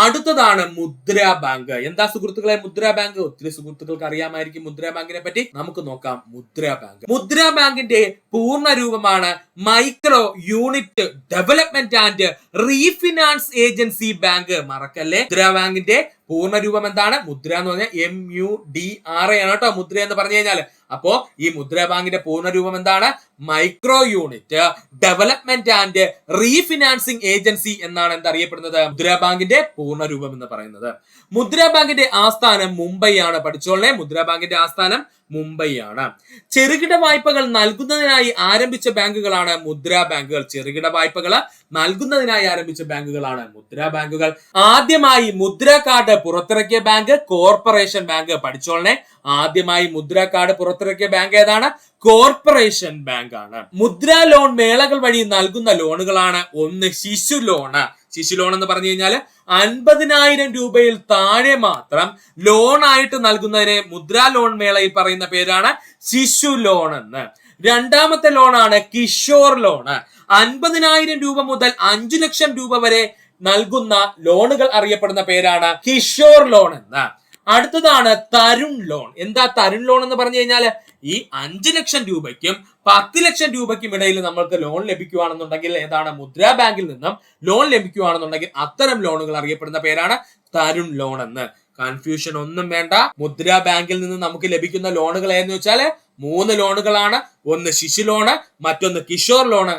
അടുത്തതാണ് മുദ്രാ ബാങ്ക്. എന്താ സുഹൃത്തുക്കളെ മുദ്രാ ബാങ്ക്? ഒത്തിരി സുഹൃത്തുക്കൾക്ക് അറിയാമായിരിക്കും മുദ്രാ ബാങ്കിനെ പറ്റി. നമുക്ക് നോക്കാം മുദ്രാ ബാങ്ക്. മുദ്രാ ബാങ്കിന്റെ പൂർണ്ണ രൂപമാണ് micro unit development and refinance agency bank. മറക്കല്ലേ. മുദ്രാ ബാങ്കിന്റെ പൂർണ്ണ രൂപം എന്താണ്? മുദ്ര എന്ന് പറഞ്ഞാൽ MUDRA ആണ് കേട്ടോ. മുദ്ര എന്ന് പറഞ്ഞു കഴിഞ്ഞാൽ അപ്പോ ഈ മുദ്രാ ബാങ്കിന്റെ പൂർണ്ണ രൂപം എന്താണ്? Micro unit development and refinancing agency എന്നാണ് എന്തറിയപ്പെടുന്നത്? മുദ്രാ ബാങ്കിന്റെ പൂർണ്ണ രൂപം എന്ന് പറയുന്നത്. മുദ്രാ ബാങ്കിന്റെ ആസ്ഥാനം മുംബൈ ആണ്. പഠിച്ചോളേ. മുദ്രാ ബാങ്കിന്റെ ആസ്ഥാനം മുംബൈ ആണ്. ചെറുകിട വായ്പകൾ നൽകുന്നതിനായി ആരംഭിച്ച ബാങ്കുകളാണ് മുദ്രാ ബാങ്കുകൾ. ചെറുകിട വായ്പകൾ നൽകുന്നതിനായി ആരംഭിച്ച ബാങ്കുകളാണ് മുദ്രാ ബാങ്കുകൾ. ആദ്യമായി മുദ്രാ കാർഡ് പുറത്തിറക്കിയ ബാങ്ക് കോർപ്പറേഷൻ ബാങ്ക്. പഠിച്ചോളനെ. ആദ്യമായി മുദ്രാ കാർഡ് പുറത്തിറക്കിയ ബാങ്ക് ഏതാണ്? കോർപ്പറേഷൻ ബാങ്ക് ആണ്. മുദ്രാ ലോൺ മേളകൾ വഴി നൽകുന്ന ലോണുകളാണ് ഒന്ന് ശിശു ലോണ്. ശിശു ലോൺ എന്ന് പറഞ്ഞു കഴിഞ്ഞാൽ 50,000 രൂപയിൽ താഴെ മാത്രം ലോൺ ആയിട്ട് നൽകുന്നതിന് മുദ്രാ ലോൺ മേളയിൽ പറയുന്ന പേരാണ് ശിശു ലോൺ എന്ന്. രണ്ടാമത്തെ ലോണാണ് കിഷോർ ലോണ്. 50,000 രൂപ മുതൽ 5 ലക്ഷം രൂപ വരെ നൽകുന്ന ലോണുകൾ അറിയപ്പെടുന്ന പേരാണ് കിഷോർ ലോൺ എന്ന്. അടുത്തതാണ് തരുൺ ലോൺ. എന്താ തരുൺ ലോൺ എന്ന് പറഞ്ഞു കഴിഞ്ഞാൽ ഈ 5 ലക്ഷം രൂപയ്ക്കും 10 ലക്ഷം രൂപയ്ക്കും ഇടയിൽ നമ്മൾക്ക് ലോൺ ലഭിക്കുകയാണെന്നുണ്ടെങ്കിൽ ഏതാണ്? മുദ്രാ ബാങ്കിൽ നിന്നും ലോൺ ലഭിക്കുകയാണെന്നുണ്ടെങ്കിൽ അത്തരം ലോണുകൾ അറിയപ്പെടുന്ന പേരാണ് തരുൺ ലോൺ എന്ന്. കൺഫ്യൂഷൻ ഒന്നും വേണ്ട. മുദ്രാ ബാങ്കിൽ നിന്ന് നമുക്ക് ലഭിക്കുന്ന ലോണുകൾ ഏതെന്ന് വെച്ചാൽ 3 ലോണുകളാണ്. ഒന്ന് ശിശു ലോണ്, മറ്റൊന്ന് കിഷോർ ലോണ്,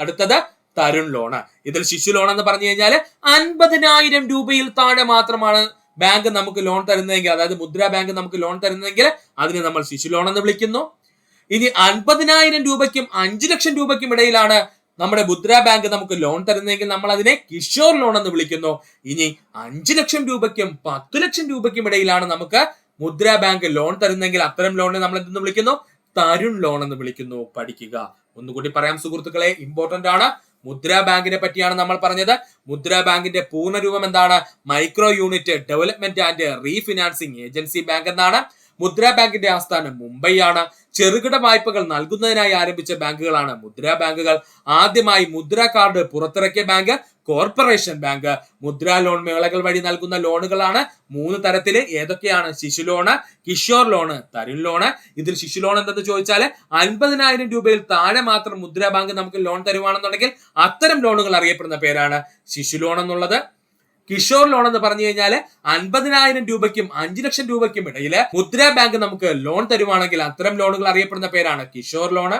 അടുത്തത് തരുൺ ലോണ്. ഇതിൽ ശിശു ലോൺ എന്ന് പറഞ്ഞു കഴിഞ്ഞാൽ 50,000 രൂപയിൽ താഴെ മാത്രമാണ് ബാങ്ക് നമുക്ക് ലോൺ തരുന്നതെങ്കിൽ, അതായത് മുദ്രാ ബാങ്ക് നമുക്ക് ലോൺ തരുന്നതെങ്കിൽ അതിനെ നമ്മൾ ശിശു ലോൺ എന്ന് വിളിക്കുന്നു. ഇനി 50,000 രൂപയ്ക്കും 5 ലക്ഷം രൂപയ്ക്കും ഇടയിലാണ് നമ്മുടെ മുദ്രാ ബാങ്ക് നമുക്ക് ലോൺ തരുന്നതെങ്കിൽ നമ്മൾ അതിനെ കിഷോർ ലോൺ എന്ന് വിളിക്കുന്നു. ഇനി 5 ലക്ഷം രൂപയ്ക്കും 10 ലക്ഷം രൂപയ്ക്കും ഇടയിലാണ് നമുക്ക് മുദ്രാ ബാങ്ക് ലോൺ തരുന്നതെങ്കിൽ അത്തരം ലോണിനെ നമ്മൾ എന്തെന്ന് വിളിക്കുന്നു? തരുൺ ലോൺ എന്ന് വിളിക്കുന്നു. പഠിക്കുക. ഒന്നുകൂടി പറയാം സുഹൃത്തുക്കളെ, ഇമ്പോർട്ടന്റ് ആണ്. മുദ്രാ ബാങ്കിനെ പറ്റിയാണ് നമ്മൾ പറഞ്ഞത്. മുദ്രാ ബാങ്കിന്റെ പൂർണ്ണ രൂപം എന്താണ്? Micro unit development and refinancing agency bank എന്നാണ്. മുദ്രാ ബാങ്കിന്റെ ആസ്ഥാനം മുംബൈ ആണ്. ചെറുകിട വായ്പകൾ നൽകുന്നതിനായി ആരംഭിച്ച ബാങ്കുകളാണ് മുദ്രാ ബാങ്കുകൾ. ആദ്യമായി മുദ്രാ കാർഡ് പുറത്തിറക്കിയ bank corporation bank. Mudra loan മേളകൾ വഴി നൽകുന്ന ലോണുകളാണ് 3 തരത്തില്. ഏതൊക്കെയാണ്? ശിശു loan, Kishore loan, Tarun loan. ഇതിൽ ശിശു ലോൺ എന്തെന്ന് ചോദിച്ചാൽ 50,000 രൂപയിൽ താഴെ മാത്രം മുദ്രാ ബാങ്ക് നമുക്ക് ലോൺ തരുവാണെന്നുണ്ടെങ്കിൽ അത്തരം ലോണുകൾ അറിയപ്പെടുന്ന പേരാണ് ശിശു ലോൺ എന്നുള്ളത്. കിഷോർ ലോൺ എന്ന് പറഞ്ഞു കഴിഞ്ഞാൽ 50,000 രൂപയ്ക്കും 5 ലക്ഷം രൂപയ്ക്കും ഇടയില് മുദ്രാ ബാങ്ക് നമുക്ക് ലോൺ തരുവാണെങ്കിൽ അത്തരം ലോണുകൾ അറിയപ്പെടുന്ന പേരാണ് കിഷോർ ലോണ്.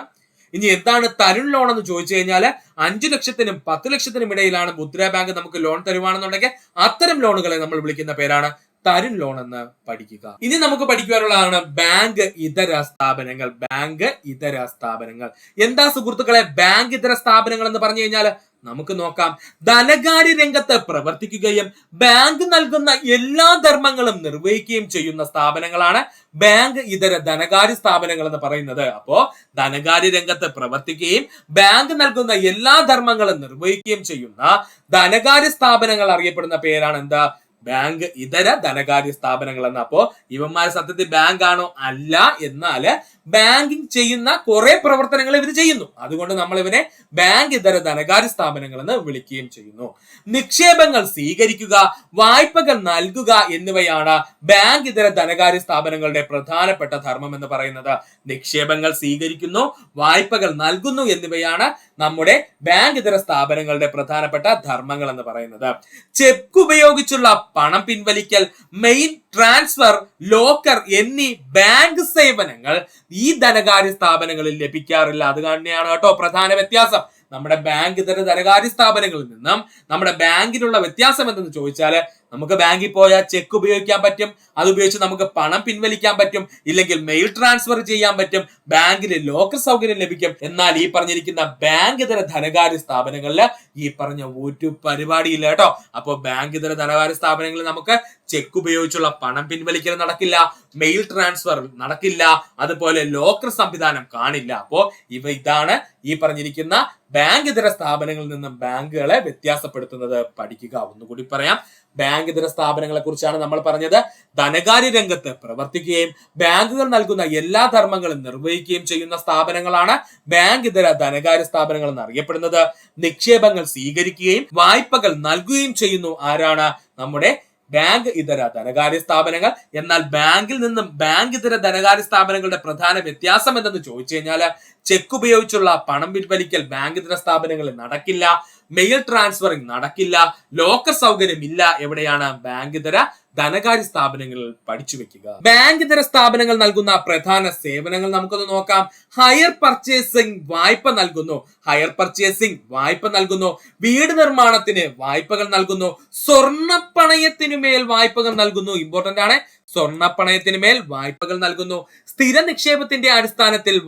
ഇനി എന്താണ് തരുൺ ലോൺ എന്ന് ചോദിച്ചു കഴിഞ്ഞാൽ 5 ലക്ഷത്തിനും 10 ലക്ഷത്തിനും ഇടയിലാണ് മുദ്രാ ബാങ്ക് നമുക്ക് ലോൺ തരുവാണെന്നുണ്ടെങ്കിൽ അത്തരം ലോണുകളെ നമ്മൾ വിളിക്കുന്ന പേരാണ് തരുൺ ലോൺ എന്ന് പഠിക്കുക. ഇനി നമുക്ക് പഠിക്കുവാനുള്ളതാണ് ബാങ്ക് ഇതര സ്ഥാപനങ്ങൾ. ബാങ്ക് ഇതര സ്ഥാപനങ്ങൾ എന്താ സുഹൃത്തുക്കളെ? ബാങ്ക് ഇതര സ്ഥാപനങ്ങൾ എന്ന് പറഞ്ഞു കഴിഞ്ഞാൽ നമുക്ക് നോക്കാം. ധനകാര്യ രംഗത്ത് പ്രവർത്തിക്കുകയും ബാങ്ക് നൽകുന്ന എല്ലാ ധർമ്മങ്ങളും നിർവഹിക്കുകയും ചെയ്യുന്ന സ്ഥാപനങ്ങളാണ് ബാങ്ക് ഇതര ധനകാര്യ സ്ഥാപനങ്ങൾ എന്ന് പറയുന്നത്. അപ്പോ ധനകാര്യ രംഗത്ത് പ്രവർത്തിക്കുകയും ബാങ്ക് നൽകുന്ന എല്ലാ ധർമ്മങ്ങളും നിർവഹിക്കുകയും ചെയ്യുന്ന ധനകാര്യ സ്ഥാപനങ്ങൾ അറിയപ്പെടുന്ന പേരാണ് എന്താ? ബാങ്ക് ഇതര ധനകാര്യ സ്ഥാപനങ്ങൾ എന്ന്. അപ്പോ ഇവന്മാർ സത്യത്തിൽ ബാങ്ക് ആണോ? അല്ല. എന്നാല് ബാങ്കിങ് ചെയ്യുന്ന കുറെ പ്രവർത്തനങ്ങൾ ഇവർ ചെയ്യുന്നു. അതുകൊണ്ട് നമ്മൾ ഇവനെ ബാങ്ക് ഇതര ധനകാര്യ സ്ഥാപനങ്ങൾ എന്ന് വിളിക്കുകയും ചെയ്യുന്നു. നിക്ഷേപങ്ങൾ സ്വീകരിക്കുക, വായ്പകൾ നൽകുക എന്നിവയാണ് ബാങ്ക് ഇതര ധനകാര്യ സ്ഥാപനങ്ങളുടെ പ്രധാനപ്പെട്ട ധർമ്മം എന്ന് പറയുന്നത്. നിക്ഷേപങ്ങൾ സ്വീകരിക്കുന്നു, വായ്പകൾ നൽകുന്നു എന്നിവയാണ് നമ്മുടെ ബാങ്ക് ഇതര സ്ഥാപനങ്ങളുടെ പ്രധാനപ്പെട്ട ധർമ്മങ്ങൾ എന്ന് പറയുന്നത്. ചെക്ക് ഉപയോഗിച്ചുള്ള പണം പിൻവലിക്കൽ, മെയിൻ ട്രാൻസ്ഫർ, ലോക്കർ എന്നീ ബാങ്ക് സേവനങ്ങൾ ഈ ധനകാര്യ സ്ഥാപനങ്ങളിൽ ലഭിക്കാറില്ല. അത് തന്നെയാണ് കേട്ടോ പ്രധാന വ്യത്യാസം. നമ്മുടെ ബാങ്ക് ഇതര ധനകാര്യ സ്ഥാപനങ്ങളിൽ നിന്നും നമ്മുടെ ബാങ്കിനുള്ള വ്യത്യാസം എന്തെന്ന് ചോദിച്ചാല്, നമുക്ക് ബാങ്കിൽ പോയാൽ ചെക്ക് ഉപയോഗിക്കാൻ പറ്റും, അത് ഉപയോഗിച്ച് നമുക്ക് പണം പിൻവലിക്കാൻ പറ്റും, ഇല്ലെങ്കിൽ മെയിൽ ട്രാൻസ്ഫർ ചെയ്യാൻ പറ്റും, ബാങ്കിൽ ലോക്കർ സൗകര്യം ലഭിക്കും. എന്നാൽ ഈ പറഞ്ഞിരിക്കുന്ന ബാങ്ക് ഇതര ധനകാര്യ സ്ഥാപനങ്ങളിൽ ഈ പറഞ്ഞ ഒരു പരിപാടിയില്ല കേട്ടോ. അപ്പോൾ ബാങ്ക് ഇതര ധനകാര്യ സ്ഥാപനങ്ങളിൽ നമുക്ക് ചെക്ക് ഉപയോഗിച്ചുള്ള പണം പിൻവലിക്കൽ നടക്കില്ല, മെയിൽ ട്രാൻസ്ഫർ നടക്കില്ല, അതുപോലെ ലോക്കർ സംവിധാനം കാണില്ല. അപ്പോ ഇതാണ് ഈ പറഞ്ഞിരിക്കുന്ന ബാങ്ക് ഇതര സ്ഥാപനങ്ങളിൽ നിന്നും ബാങ്കുകളെ വ്യത്യാസപ്പെടുത്തുന്നത്. പഠിക്കുക. ഒന്നുകൂടി പറയാം, ബാങ്ക് ഇതര സ്ഥാപനങ്ങളെ കുറിച്ചാണ് നമ്മൾ പറഞ്ഞത്. ധനകാര്യ രംഗത്ത് പ്രവർത്തിക്കുകയും ബാങ്കുകൾ നൽകുന്ന എല്ലാ ധർമ്മങ്ങളും നിർവഹിക്കുകയും ചെയ്യുന്ന സ്ഥാപനങ്ങളാണ് ബാങ്ക് ഇതര ധനകാര്യ സ്ഥാപനങ്ങൾ എന്നറിയപ്പെടുന്നത്. നിക്ഷേപങ്ങൾ സ്വീകരിക്കുകയും വായ്പകൾ നൽകുകയും ചെയ്യുന്നു ആരാണ്? നമ്മുടെ ബാങ്ക് ഇതര ധനകാര്യ സ്ഥാപനങ്ങൾ. എന്നാൽ ബാങ്കിൽ നിന്നും ബാങ്ക് ഇതര ധനകാര്യ സ്ഥാപനങ്ങളുടെ പ്രധാന വ്യത്യാസം എന്തെന്ന് ചോദിച്ചു കഴിഞ്ഞാൽ, ചെക്ക് ഉപയോഗിച്ചുള്ള പണം പിൻവലിക്കൽ ബാങ്ക് ഇതര സ്ഥാപനങ്ങളിൽ നടക്കില്ല, മെയിൽ ട്രാൻസ്ഫറിംഗ് നടക്കില്ല, ലോക്കർ സൗകര്യം ഇല്ല. എവിടെയാണ്? ബാങ്ക് ഇതര ധനകാര്യ സ്ഥാപനങ്ങളിൽ പഠിച്ചു വെക്കുക. ബാങ്ക് ഇതര സ്ഥാപനങ്ങൾ നൽകുന്ന പ്രധാന സേവനങ്ങൾ നമുക്കൊന്ന് നോക്കാം. ഹയർ പർച്ചേസിംഗ് വായ്പ നൽകുന്നു, വീട് നിർമ്മാണത്തിന് വായ്പകൾ നൽകുന്നു, സ്വർണ്ണപ്പണയത്തിനുമേൽ വായ്പകൾ നൽകുന്നു. ഇമ്പോർട്ടന്റ് ആണ്, സ്വർണ്ണപ്പണയത്തിന് മേൽ വായ്പകൾ നൽകുന്നു. സ്ഥിര നിക്ഷേപത്തിന്റെ അടിസ്ഥാനത്തിൽ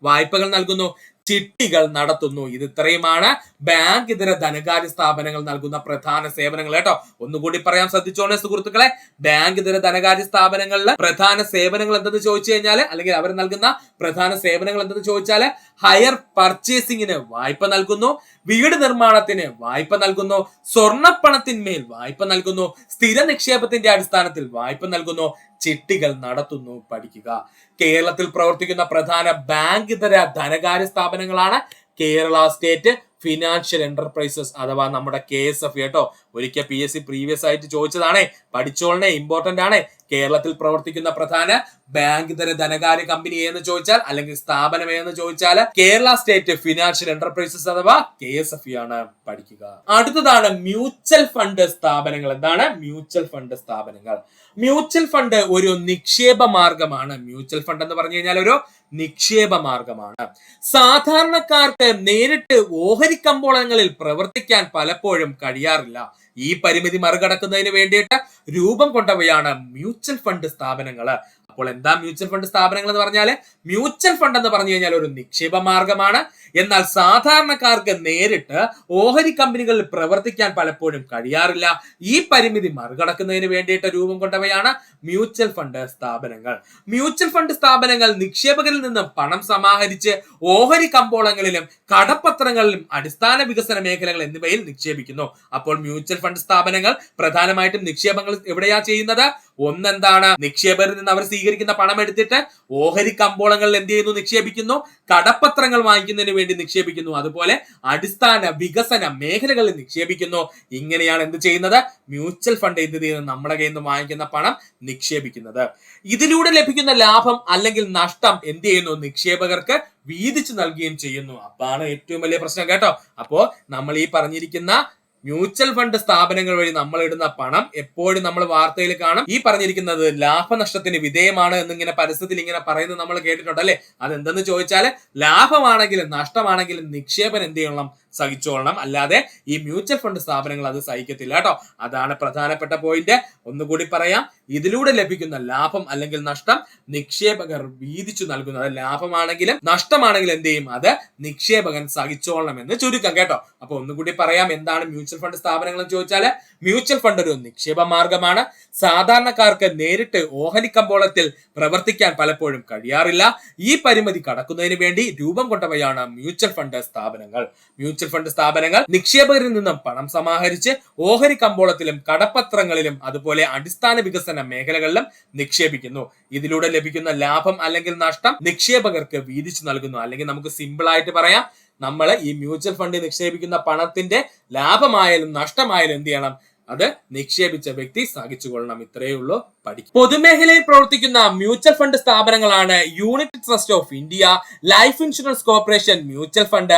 വായ്പകൾ നൽകുന്നു. ചിട്ടികൾ നടത്തുന്നു. ഇത് ഇത്രയുമാണ് ബാങ്ക് ഇതര ധനകാര്യ സ്ഥാപനങ്ങൾ നൽകുന്ന പ്രധാന സേവനങ്ങൾ കേട്ടോ. ഒന്നുകൂടി പറയാൻ ശ്രദ്ധിച്ചോണേ സുഹൃത്തുക്കളെ. ബാങ്ക് ഇതര ധനകാര്യ സ്ഥാപനങ്ങളിലെ പ്രധാന സേവനങ്ങൾ എന്തെന്ന് ചോദിച്ചു കഴിഞ്ഞാൽ, അല്ലെങ്കിൽ അവർ നൽകുന്ന പ്രധാന സേവനങ്ങൾ എന്തെന്ന് ചോദിച്ചാൽ, ഹയർ പർച്ചേസിംഗിന് വായ്പ നൽകുന്നു, വീട് നിർമ്മാണത്തിന് വായ്പ നൽകുന്നു, സ്വർണ്ണപ്പണത്തിന്മേൽ വായ്പ നൽകുന്നു, സ്ഥിര നിക്ഷേപത്തിന്റെ അടിസ്ഥാനത്തിൽ വായ്പ നൽകുന്നു, ചിട്ടികൾ നടത്തുന്നു. പഠിക്കുക. കേരളത്തിൽ പ്രവർത്തിക്കുന്ന പ്രധാന ബാങ്ക് ഇതര ധനകാര്യ സ്ഥാപനങ്ങളാണ് കേരള സ്റ്റേറ്റ് ഫിനാൻഷ്യൽ എന്റർപ്രൈസസ് അഥവാ നമ്മുടെ KSF കേട്ടോ. ഒരിക്കൽ PSC പ്രീവിയസ് ആയിട്ട് ചോദിച്ചതാണേ, പഠിച്ചോളനെ, ഇമ്പോർട്ടന്റ് ആണ്. കേരളത്തിൽ പ്രവർത്തിക്കുന്ന പ്രധാന ബാങ്ക് ഇതര ധനകാര്യ കമ്പനി എന്ന് ചോദിച്ചാൽ, അല്ലെങ്കിൽ സ്ഥാപനം എന്ന് ചോദിച്ചാൽ, കേരള സ്റ്റേറ്റ് ഫിനാൻഷ്യൽ എന്റർപ്രൈസസ് അഥവാ KSF ആണ്. പഠിക്കുക. അടുത്തതാണ് മ്യൂച്വൽ ഫണ്ട് സ്ഥാപനങ്ങൾ. എന്താണ് മ്യൂച്വൽ ഫണ്ട് സ്ഥാപനങ്ങൾ? മ്യൂച്വൽ ഫണ്ട് ഒരു നിക്ഷേപ മാർഗമാണ്. മ്യൂച്വൽ ഫണ്ട് എന്ന് പറഞ്ഞു കഴിഞ്ഞാൽ ഒരു നിക്ഷേപ മാർഗമാണ്. സാധാരണക്കാർക്ക് നേരിട്ട് ഓഹരി കമ്പോളങ്ങളിൽ പ്രവർത്തിക്കാൻ പലപ്പോഴും കഴിയാറില്ല. ഈ പരിമിതി മറികടക്കുന്നതിന് വേണ്ടിയിട്ട് രൂപം കൊണ്ടവയാണ് മ്യൂച്വൽ ഫണ്ട് സ്ഥാപനങ്ങൾ. അപ്പോൾ എന്താ മ്യൂച്വൽ ഫണ്ട് സ്ഥാപനങ്ങൾ എന്ന് പറഞ്ഞാൽ? മ്യൂച്വൽ ഫണ്ട് എന്ന് പറഞ്ഞു കഴിഞ്ഞാൽ ഒരു നിക്ഷേപ മാർഗമാണ്. എന്നാൽ സാധാരണക്കാർക്ക് നേരിട്ട് ഓഹരി കമ്പനികളിൽ പ്രവർത്തിക്കാൻ പലപ്പോഴും കഴിയാറില്ല. ഈ പരിമിതി മറികടക്കുന്നതിന് വേണ്ടിയിട്ട് രൂപം കൊണ്ടവയാണ് മ്യൂച്വൽ ഫണ്ട് സ്ഥാപനങ്ങൾ. മ്യൂച്വൽ ഫണ്ട് സ്ഥാപനങ്ങൾ നിക്ഷേപകരിൽ നിന്നും പണം സമാഹരിച്ച് ഓഹരി കമ്പോളങ്ങളിലും കടപ്പത്രങ്ങളിലും അടിസ്ഥാന വികസന മേഖലകൾ എന്നിവയിൽ നിക്ഷേപിക്കുന്നു. അപ്പോൾ മ്യൂച്വൽ ഫണ്ട് സ്ഥാപനങ്ങൾ പ്രധാനമായിട്ടും നിക്ഷേപങ്ങൾ എവിടെയാ ചെയ്യുന്നത്? ഒന്നെന്താണ്? നിക്ഷേപകരിൽ നിന്ന് അവർ സ്വീകരിക്കുന്ന പണം എടുത്തിട്ട് ഓഹരി കമ്പോളങ്ങളിൽ എന്ത് ചെയ്യുന്നു? നിക്ഷേപിക്കുന്നു. കടപ്പത്രങ്ങൾ വാങ്ങിക്കുന്നതിന് വേണ്ടി നിക്ഷേപിക്കുന്നു. അതുപോലെ അടിസ്ഥാന വികസന മേഖലകളിൽ നിക്ഷേപിക്കുന്നു. ഇങ്ങനെയാണ് എന്ത് ചെയ്യുന്നത്? മ്യൂച്വൽ ഫണ്ട് എന്ത് ചെയ്യുന്നത്? നമ്മുടെ കയ്യിൽ നിന്ന് വാങ്ങിക്കുന്ന പണം നിക്ഷേപിക്കുന്നത്. ഇതിലൂടെ ലഭിക്കുന്ന ലാഭം അല്ലെങ്കിൽ നഷ്ടം എന്ത് ചെയ്യുന്നു? നിക്ഷേപകർക്ക് വീതിച്ചു നൽകുകയും ചെയ്യുന്നു. അപ്പാണ് ഏറ്റവും വലിയ പ്രശ്നം കേട്ടോ. അപ്പോ നമ്മൾ ഈ പറഞ്ഞിരിക്കുന്ന മ്യൂച്വൽ ഫണ്ട് സ്ഥാപനങ്ങൾ വഴി നമ്മൾ ഇടുന്ന പണം എപ്പോഴും നമ്മൾ വാർത്തയിൽ കാണും. ഈ പറഞ്ഞിരിക്കുന്നത് ലാഭനഷ്ടത്തിന് വിധേയമാണ് എന്നിങ്ങനെ പരസ്യത്തിൽ ഇങ്ങനെ പറയുന്നത് നമ്മൾ കേട്ടിട്ടുണ്ട് അല്ലെ? അതെന്തെന്ന് ചോദിച്ചാൽ, ലാഭമാണെങ്കിലും നഷ്ടമാണെങ്കിലും നിക്ഷേപം എന്ത് ചെയ്യണം? സഹിച്ചോളണം. അല്ലാതെ ഈ മ്യൂച്വൽ ഫണ്ട് സ്ഥാപനങ്ങൾ അത് സഹിക്കത്തില്ല കേട്ടോ. അതാണ് പ്രധാനപ്പെട്ട പോയിന്റ്. ഒന്നുകൂടി പറയാം. ഇതിലൂടെ ലഭിക്കുന്ന ലാഭം അല്ലെങ്കിൽ നഷ്ടം നിക്ഷേപകർ വീതിച്ചു നൽകുന്നത്. ലാഭമാണെങ്കിലും നഷ്ടമാണെങ്കിലും എന്ത് ചെയ്യും? അത് നിക്ഷേപകൻ സഹിച്ചോളണം എന്ന് ചുരുക്കം കേട്ടോ. അപ്പൊ ഒന്നുകൂടി പറയാം, എന്താണ് മ്യൂച്വൽ ഫണ്ട് സ്ഥാപനങ്ങൾ എന്ന് ചോദിച്ചാൽ, മ്യൂച്വൽ ഫണ്ട് ഒരു നിക്ഷേപ മാർഗമാണ്. സാധാരണക്കാർക്ക് നേരിട്ട് ഓഹരി കമ്പോളത്തിൽ പ്രവർത്തിക്കാൻ പലപ്പോഴും കഴിയാറില്ല. ഈ പരിമിതി കടക്കുന്നതിന് വേണ്ടി രൂപം കൊണ്ടവയാണ് മ്യൂച്വൽ ഫണ്ട് സ്ഥാപനങ്ങൾ. മ്യൂച്വൽ മ്യൂച്വൽ ഫണ്ട് സ്ഥാപനങ്ങൾ നിക്ഷേപകരിൽ നിന്നും പണം സമാഹരിച്ച് ഓഹരി കമ്പോളത്തിലും കടപ്പത്രങ്ങളിലും അതുപോലെ അടിസ്ഥാന വികസന മേഖലകളിലും നിക്ഷേപിക്കുന്നു. ഇതിലൂടെ ലഭിക്കുന്ന ലാഭം അല്ലെങ്കിൽ നഷ്ടം നിക്ഷേപകർക്ക് വീതിച്ചു നൽകുന്നു. അല്ലെങ്കിൽ നമുക്ക് സിമ്പിൾ ആയിട്ട് പറയാം, നമ്മൾ ഈ മ്യൂച്വൽ ഫണ്ടിൽ നിക്ഷേപിക്കുന്ന പണത്തിന്റെ ലാഭമായാലും നഷ്ടമായാലും എന്ത് ചെയ്യണം? അത് നിക്ഷേപിച്ച വ്യക്തി സഹിച്ചുകൊള്ളണം. ഇത്രയേ ഉള്ളൂ പഠിക്കും. പൊതുമേഖലയിൽ പ്രവർത്തിക്കുന്ന മ്യൂച്വൽ ഫണ്ട് സ്ഥാപനങ്ങളാണ് unit trust of India, life insurance corporation mutual fund,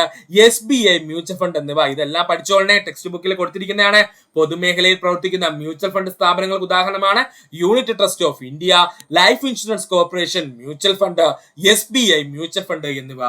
SBI mutual fund എന്നിവ. ഇതെല്ലാം പഠിച്ചോളനെ, ടെക്സ്റ്റ് ബുക്കിൽ കൊടുത്തിരിക്കുന്നതാണ്. പൊതുമേഖലയിൽ പ്രവർത്തിക്കുന്ന മ്യൂച്വൽ ഫണ്ട് സ്ഥാപനങ്ങൾക്ക് ഉദാഹരണമാണ് unit trust of India, life insurance corporation mutual fund, SBI mutual fund എന്നിവ.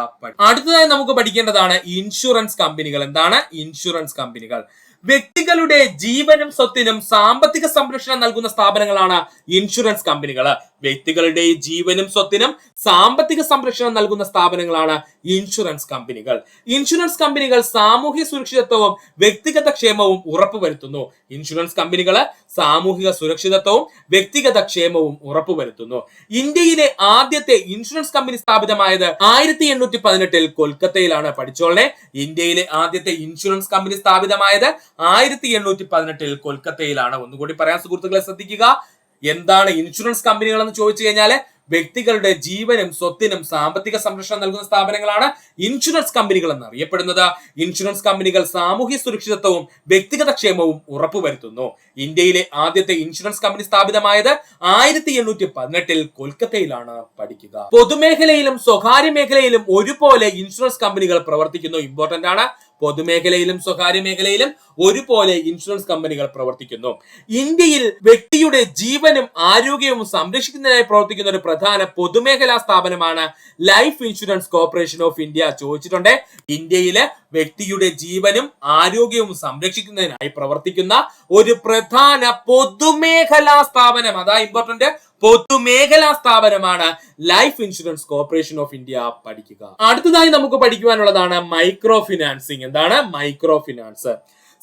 അടുത്തതായി നമുക്ക് പഠിക്കേണ്ടതാണ് ഇൻഷുറൻസ് കമ്പനികൾ. എന്താണ് ഇൻഷുറൻസ് കമ്പനികൾ? വ്യക്തികളുടെ ജീവനും സ്വത്തിനും സാമ്പത്തിക സംരക്ഷണം നൽകുന്ന സ്ഥാപനങ്ങളാണ് ഇൻഷുറൻസ് കമ്പനികൾ. വ്യക്തികളുടെ ജീവനും സ്വത്തിനും സാമ്പത്തിക സംരക്ഷണം നൽകുന്ന സ്ഥാപനങ്ങളാണ് ഇൻഷുറൻസ് കമ്പനികൾ. ഇൻഷുറൻസ് കമ്പനികൾ സാമൂഹ്യ സുരക്ഷിതത്വവും വ്യക്തിഗത ക്ഷേമവും ഉറപ്പുവരുത്തുന്നു. ഇൻഷുറൻസ് കമ്പനികൾ സാമൂഹിക സുരക്ഷിതത്വവും വ്യക്തിഗത ക്ഷേമവും ഉറപ്പുവരുത്തുന്നു. ഇന്ത്യയിലെ ആദ്യത്തെ ഇൻഷുറൻസ് കമ്പനി സ്ഥാപിതമായത് 1818 കൊൽക്കത്തയിലാണ്. പഠിച്ചോളനെ, ഇന്ത്യയിലെ ആദ്യത്തെ ഇൻഷുറൻസ് കമ്പനി സ്ഥാപിതമായത് 1818 കൊൽക്കത്തയിലാണ്. ഒന്നുകൂടി പറയാൻ സുഹൃത്തുക്കളെ ശ്രദ്ധിക്കുക. എന്താണ് ഇൻഷുറൻസ് കമ്പനികൾ എന്ന് ചോദിച്ചു കഴിഞ്ഞാൽ വ്യക്തികളുടെ ജീവനും സ്വത്തിനും സാമ്പത്തിക സംരക്ഷണം നൽകുന്ന സ്ഥാപനങ്ങളാണ് ഇൻഷുറൻസ് കമ്പനികൾ എന്നറിയപ്പെടുന്നത്. ഇൻഷുറൻസ് കമ്പനികൾ സാമൂഹ്യ സുരക്ഷിതത്വവും വ്യക്തിഗത ക്ഷേമവും ഉറപ്പുവരുത്തുന്നു. ഇന്ത്യയിലെ ആദ്യത്തെ ഇൻഷുറൻസ് കമ്പനി സ്ഥാപിതമായത് 1818 കൊൽക്കത്തയിലാണ്. പഠിക്കുക. പൊതുമേഖലയിലും സ്വകാര്യ മേഖലയിലും ഒരുപോലെ ഇൻഷുറൻസ് കമ്പനികൾ പ്രവർത്തിക്കുന്നു. ഇമ്പോർട്ടന്റ് ആണ്. പൊതുമേഖലയിലും സ്വകാര്യ മേഖലയിലും ഒരുപോലെ ഇൻഷുറൻസ് കമ്പനികൾ പ്രവർത്തിക്കുന്നു. ഇന്ത്യയിൽ വ്യക്തിയുടെ ജീവനും ആരോഗ്യവും സംരക്ഷിക്കുന്നതിനായി പ്രവർത്തിക്കുന്ന ഒരു പ്രധാന പൊതുമേഖലാ സ്ഥാപനമാണ് life insurance corporation of India. ചോദിച്ചിട്ടുണ്ട്. ഇന്ത്യയിലെ വ്യക്തിയുടെ ജീവനും ആരോഗ്യവും സംരക്ഷിക്കുന്നതിനായി പ്രവർത്തിക്കുന്ന ഒരു പ്രധാന പൊതുമേഖലാ സ്ഥാപനം, അതാ ഇമ്പോർട്ടന്റ്, പൊതുമേഖലാ സ്ഥാപനമാണ് life insurance corporation of India. പഠിക്കുക. അടുത്തതായി നമുക്ക് പഠിക്കുവാനുള്ളതാണ് മൈക്രോ ഫിനാൻസിങ്. എന്താണ് മൈക്രോ ഫിനാൻസ്?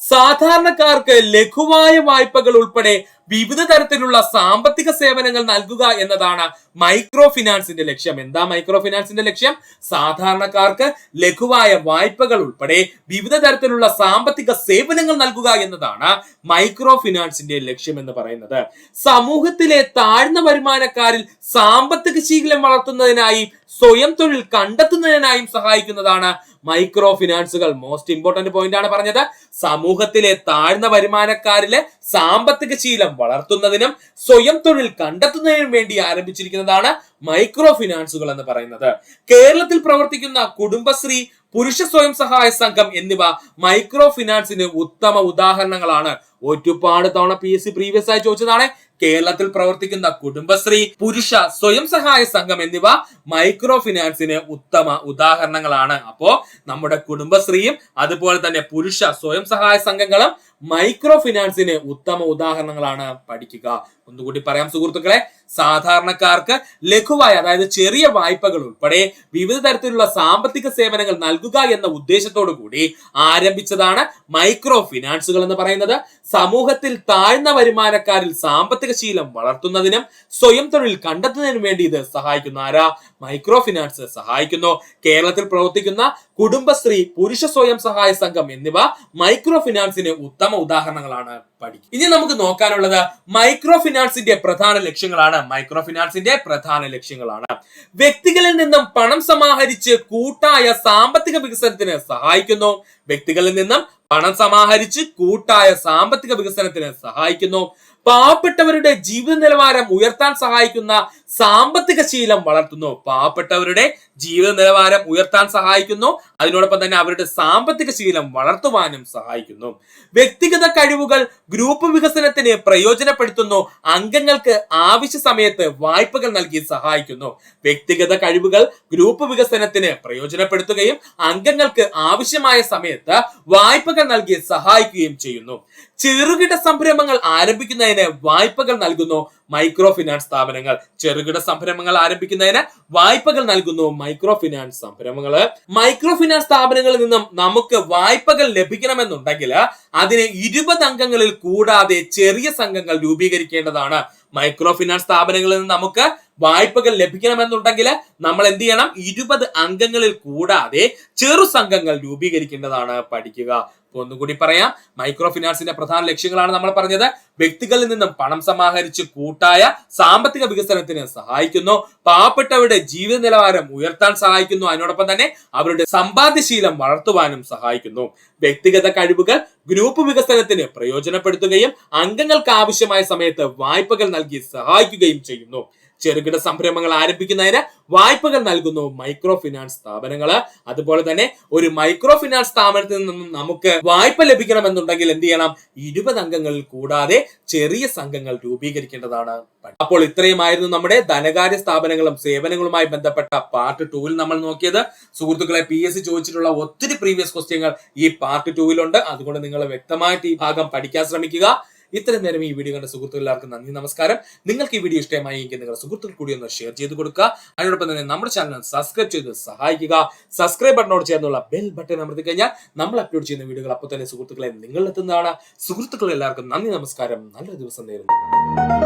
സാധാരണക്കാർക്ക് ലഘുവായ വായ്പകൾ ഉൾപ്പെടെ വിവിധ തരത്തിലുള്ള സാമ്പത്തിക സേവനങ്ങൾ നൽകുക എന്നതാണ് മൈക്രോ ഫിനാൻസിന്റെ ലക്ഷ്യം. എന്താ മൈക്രോ ഫിനാൻസിന്റെ ലക്ഷ്യം? സാധാരണക്കാർക്ക് ലഘുവായ വായ്പകൾ ഉൾപ്പെടെ വിവിധ തരത്തിലുള്ള സാമ്പത്തിക സേവനങ്ങൾ നൽകുക എന്നതാണ് മൈക്രോ ഫിനാൻസിന്റെ ലക്ഷ്യം എന്ന് പറയുന്നത്. സമൂഹത്തിലെ താഴ്ന്ന വരുമാനക്കാരിൽ സാമ്പത്തിക ശീലം വളർത്തുന്നതിനായി സ്വയം തൊഴിൽ കണ്ടെത്തുന്നതിനായും സഹായിക്കുന്നതാണ് മൈക്രോ ഫിനാൻസുകൾ. മോസ്റ്റ് ഇമ്പോർട്ടന്റ് പോയിന്റ് ആണ് പറഞ്ഞത്. സമൂഹത്തിലെ താഴ്ന്ന വരുമാനക്കാരിലെ സാമ്പത്തിക ശീലം വളർത്തുന്നതിനും സ്വയം തൊഴിൽ കണ്ടെത്തുന്നതിനും വേണ്ടി ആരംഭിച്ചിരിക്കുന്നതാണ് മൈക്രോ ഫിനാൻസുകൾ എന്ന് പറയുന്നത്. കേരളത്തിൽ പ്രവർത്തിക്കുന്ന കുടുംബശ്രീ, പുരുഷ സ്വയം സഹായ സംഘം എന്നിവ മൈക്രോ ഫിനാൻസിന് ഉത്തമ ഉദാഹരണങ്ങളാണ്. ഒരുപാട് തവണ PSC പ്രീവിയസ് ആയി ചോദിച്ചതാണ്. കേരളത്തിൽ പ്രവർത്തിക്കുന്ന കുടുംബശ്രീ, പുരുഷ സ്വയം സഹായ സംഘം എന്നിവ മൈക്രോ ഫിനാൻസിന് ഉത്തമ ഉദാഹരണങ്ങളാണ്. അപ്പോ നമ്മുടെ കുടുംബശ്രീയും അതുപോലെ തന്നെ പുരുഷ സ്വയം സഹായ സംഘങ്ങളും മൈക്രോ ഫിനാൻസിന് ഉത്തമ ഉദാഹരണങ്ങളാണ്. പഠിക്കുക. ഒന്നുകൂടി പറയാം സുഹൃത്തുക്കളെ. സാധാരണക്കാർക്ക് ലഘുവായ, അതായത് ചെറിയ വായ്പകൾ ഉൾപ്പെടെ വിവിധ തരത്തിലുള്ള സാമ്പത്തിക സേവനങ്ങൾ നൽകുക എന്ന ഉദ്ദേശത്തോടു കൂടി ആരംഭിച്ചതാണ് മൈക്രോ ഫിനാൻസുകൾ എന്ന് പറയുന്നത്. സമൂഹത്തിൽ താഴ്ന്ന വരുമാനക്കാരിൽ സാമ്പത്തിക ശീലം വളർത്തുന്നതിനും സ്വയം തൊഴിൽ കണ്ടെത്തുന്നതിനും വേണ്ടി ഇത് സഹായിക്കുന്നു. ആരാ? മൈക്രോ ഫിനാൻസ് സഹായിക്കുന്നു. കേരളത്തിൽ പ്രവർത്തിക്കുന്ന കുടുംബശ്രീ, പുരുഷ സ്വയം സഹായ സംഘം എന്നിവ മൈക്രോ ഫിനാൻസിന് ഉത്തമ ഉദാഹരണങ്ങളാണ്. പഠിക്കും. ഇനി നമുക്ക് നോക്കാനുള്ളത് മൈക്രോ ഫിനാൻസിന്റെ പ്രധാന ലക്ഷ്യങ്ങളാണ്. മൈക്രോ ഫിനാൻസിന്റെ പ്രധാന ലക്ഷ്യങ്ങളാണ്: വ്യക്തികളിൽ നിന്നും പണം സമാഹരിച്ച് കൂട്ടായ സാമ്പത്തിക വികസനത്തിന് സഹായിക്കുന്നു. വ്യക്തികളിൽ നിന്നും പണം സമാഹരിച്ച് കൂട്ടായ സാമ്പത്തിക വികസനത്തിന് സഹായിക്കുന്നു. പാവപ്പെട്ടവരുടെ ജീവിത നിലവാരം ഉയർത്താൻ സഹായിക്കുന്ന സാമ്പത്തിക ശീലം വളർത്തുന്നു. പാവപ്പെട്ടവരുടെ ജീവിത നിലവാരം ഉയർത്താൻ സഹായിക്കുന്നു. അതിനോടൊപ്പം തന്നെ അവരുടെ സാമ്പത്തിക ശീലം വളർത്തുവാനും സഹായിക്കുന്നു. വ്യക്തിഗത കഴിവുകൾ ഗ്രൂപ്പ് വികസനത്തിന് പ്രയോജനപ്പെടുത്തുന്നു. അംഗങ്ങൾക്ക് ആവശ്യ സമയത്ത് വായ്പകൾ നൽകി സഹായിക്കുന്നു. വ്യക്തിഗത കഴിവുകൾ ഗ്രൂപ്പ് വികസനത്തിന് പ്രയോജനപ്പെടുത്തുകയും അംഗങ്ങൾക്ക് ആവശ്യമായ സമയത്ത് വായ്പകൾ നൽകി സഹായിക്കുകയും ചെയ്യുന്നു. ചെറുകിട സംരംഭങ്ങൾ ആരംഭിക്കുന്നതിന് വായ്പകൾ നൽകുന്നു മൈക്രോ ഫിനാൻസ് സ്ഥാപനങ്ങൾ. ചെറുകിട സംരംഭങ്ങൾ ആരംഭിക്കുന്നതിന് വായ്പകൾ നൽകുന്നു മൈക്രോ ഫിനാൻസ് സംരംഭങ്ങള്. മൈക്രോ ഫിനാൻസ് സ്ഥാപനങ്ങളിൽ നിന്നും നമുക്ക് വായ്പകൾ ലഭിക്കണമെന്നുണ്ടെങ്കിൽ അതിന് 20 അംഗങ്ങളിൽ കൂടാതെ ചെറിയ സംഘങ്ങൾ രൂപീകരിക്കേണ്ടതാണ്. മൈക്രോ ഫിനാൻസ് സ്ഥാപനങ്ങളിൽ നിന്ന് നമുക്ക് വായ്പകൾ ലഭിക്കണമെന്നുണ്ടെങ്കിൽ നമ്മൾ എന്ത് ചെയ്യണം? 20 അംഗങ്ങളിൽ കൂടാതെ ചെറു സംഘങ്ങൾ രൂപീകരിക്കേണ്ടതാണ്. പഠിക്കുക. ഒന്നുകൂടി പറയാം, മൈക്രോ ഫിനാൻസിന്റെ പ്രധാന ലക്ഷ്യങ്ങളാണ് നമ്മൾ പറഞ്ഞത്. വ്യക്തികളിൽ നിന്നും പണം സമാഹരിച്ച് കൂട്ടായ സാമ്പത്തിക വികസനത്തിന് സഹായിക്കുന്നു, പാവപ്പെട്ടവരുടെ ജീവിത നിലവാരം ഉയർത്താൻ സഹായിക്കുന്നു, അതിനോടൊപ്പം തന്നെ അവരുടെ സമ്പാദ്യശീലം വളർത്തുവാനും സഹായിക്കുന്നു. വ്യക്തിഗത കഴിവുകൾ ഗ്രൂപ്പ് വികസനത്തിന് പ്രയോജനപ്പെടുത്തുകയും അംഗങ്ങൾക്ക് ആവശ്യമായ സമയത്ത് വായ്പകൾ നൽകി സഹായിക്കുകയും ചെയ്യുന്നു. ചെറുകിട സംരംഭങ്ങൾ ആരംഭിക്കുന്നതിന് വായ്പകൾ നൽകുന്നു മൈക്രോ ഫിനാൻസ് സ്ഥാപനങ്ങള്. അതുപോലെ തന്നെ ഒരു മൈക്രോ ഫിനാൻസ് സ്ഥാപനത്തിൽ നിന്നും നമുക്ക് വായ്പ ലഭിക്കണമെന്നുണ്ടെങ്കിൽ എന്ത് ചെയ്യണം? 20 അംഗങ്ങളിൽ കൂടാതെ ചെറിയ സംഘങ്ങൾ രൂപീകരിക്കേണ്ടതാണ്. അപ്പോൾ ഇത്രയുമായിരുന്നു നമ്മുടെ ധനകാര്യ സ്ഥാപനങ്ങളും സേവനങ്ങളുമായി ബന്ധപ്പെട്ട പാർട്ട് 2-ൽ നമ്മൾ നോക്കിയത്. സുഹൃത്തുക്കളെ, PSC ചോദിച്ചിട്ടുള്ള ഒത്തിരി പ്രീവിയസ് ക്വസ്റ്റ്യങ്ങൾ ഈ പാർട്ട് 2-ലുണ്ട്. അതുകൊണ്ട് നിങ്ങൾ വ്യക്തമായിട്ട് ഈ ഭാഗം പഠിക്കാൻ ശ്രമിക്കുക. ഇത്രയും നേരം ഈ വീഡിയോ കണ്ട സുഹൃത്തുക്കൾ എല്ലാവർക്കും നന്ദി, നമസ്കാരം. നിങ്ങൾക്ക് ഈ വീഡിയോ ഇഷ്ടമായി എങ്കിൽ നിങ്ങളുടെ സുഹൃത്തുക്കൾ കൂടി ഒന്ന് ഷെയർ ചെയ്ത് കൊടുക്കുക. അതിനോടൊപ്പം തന്നെ നമ്മുടെ ചാനൽ സബ്സ്ക്രൈബ് ചെയ്ത് സഹായിക്കുക. സബ്സ്ക്രൈബ് ബട്ടനോട് ചേർന്നുള്ള ബെൽ ബട്ടൺ അമർത്തി കഴിഞ്ഞാൽ നമ്മൾ അപ്ലോഡ് ചെയ്യുന്ന വീഡിയോകൾ അപ്പോൾ തന്നെ സുഹൃത്തുക്കളെ നിങ്ങളിലെത്തുന്നതാണ്. സുഹൃത്തുക്കൾ എല്ലാവർക്കും നന്ദി, നമസ്കാരം. നല്ലൊരു ദിവസം നേരുന്നു.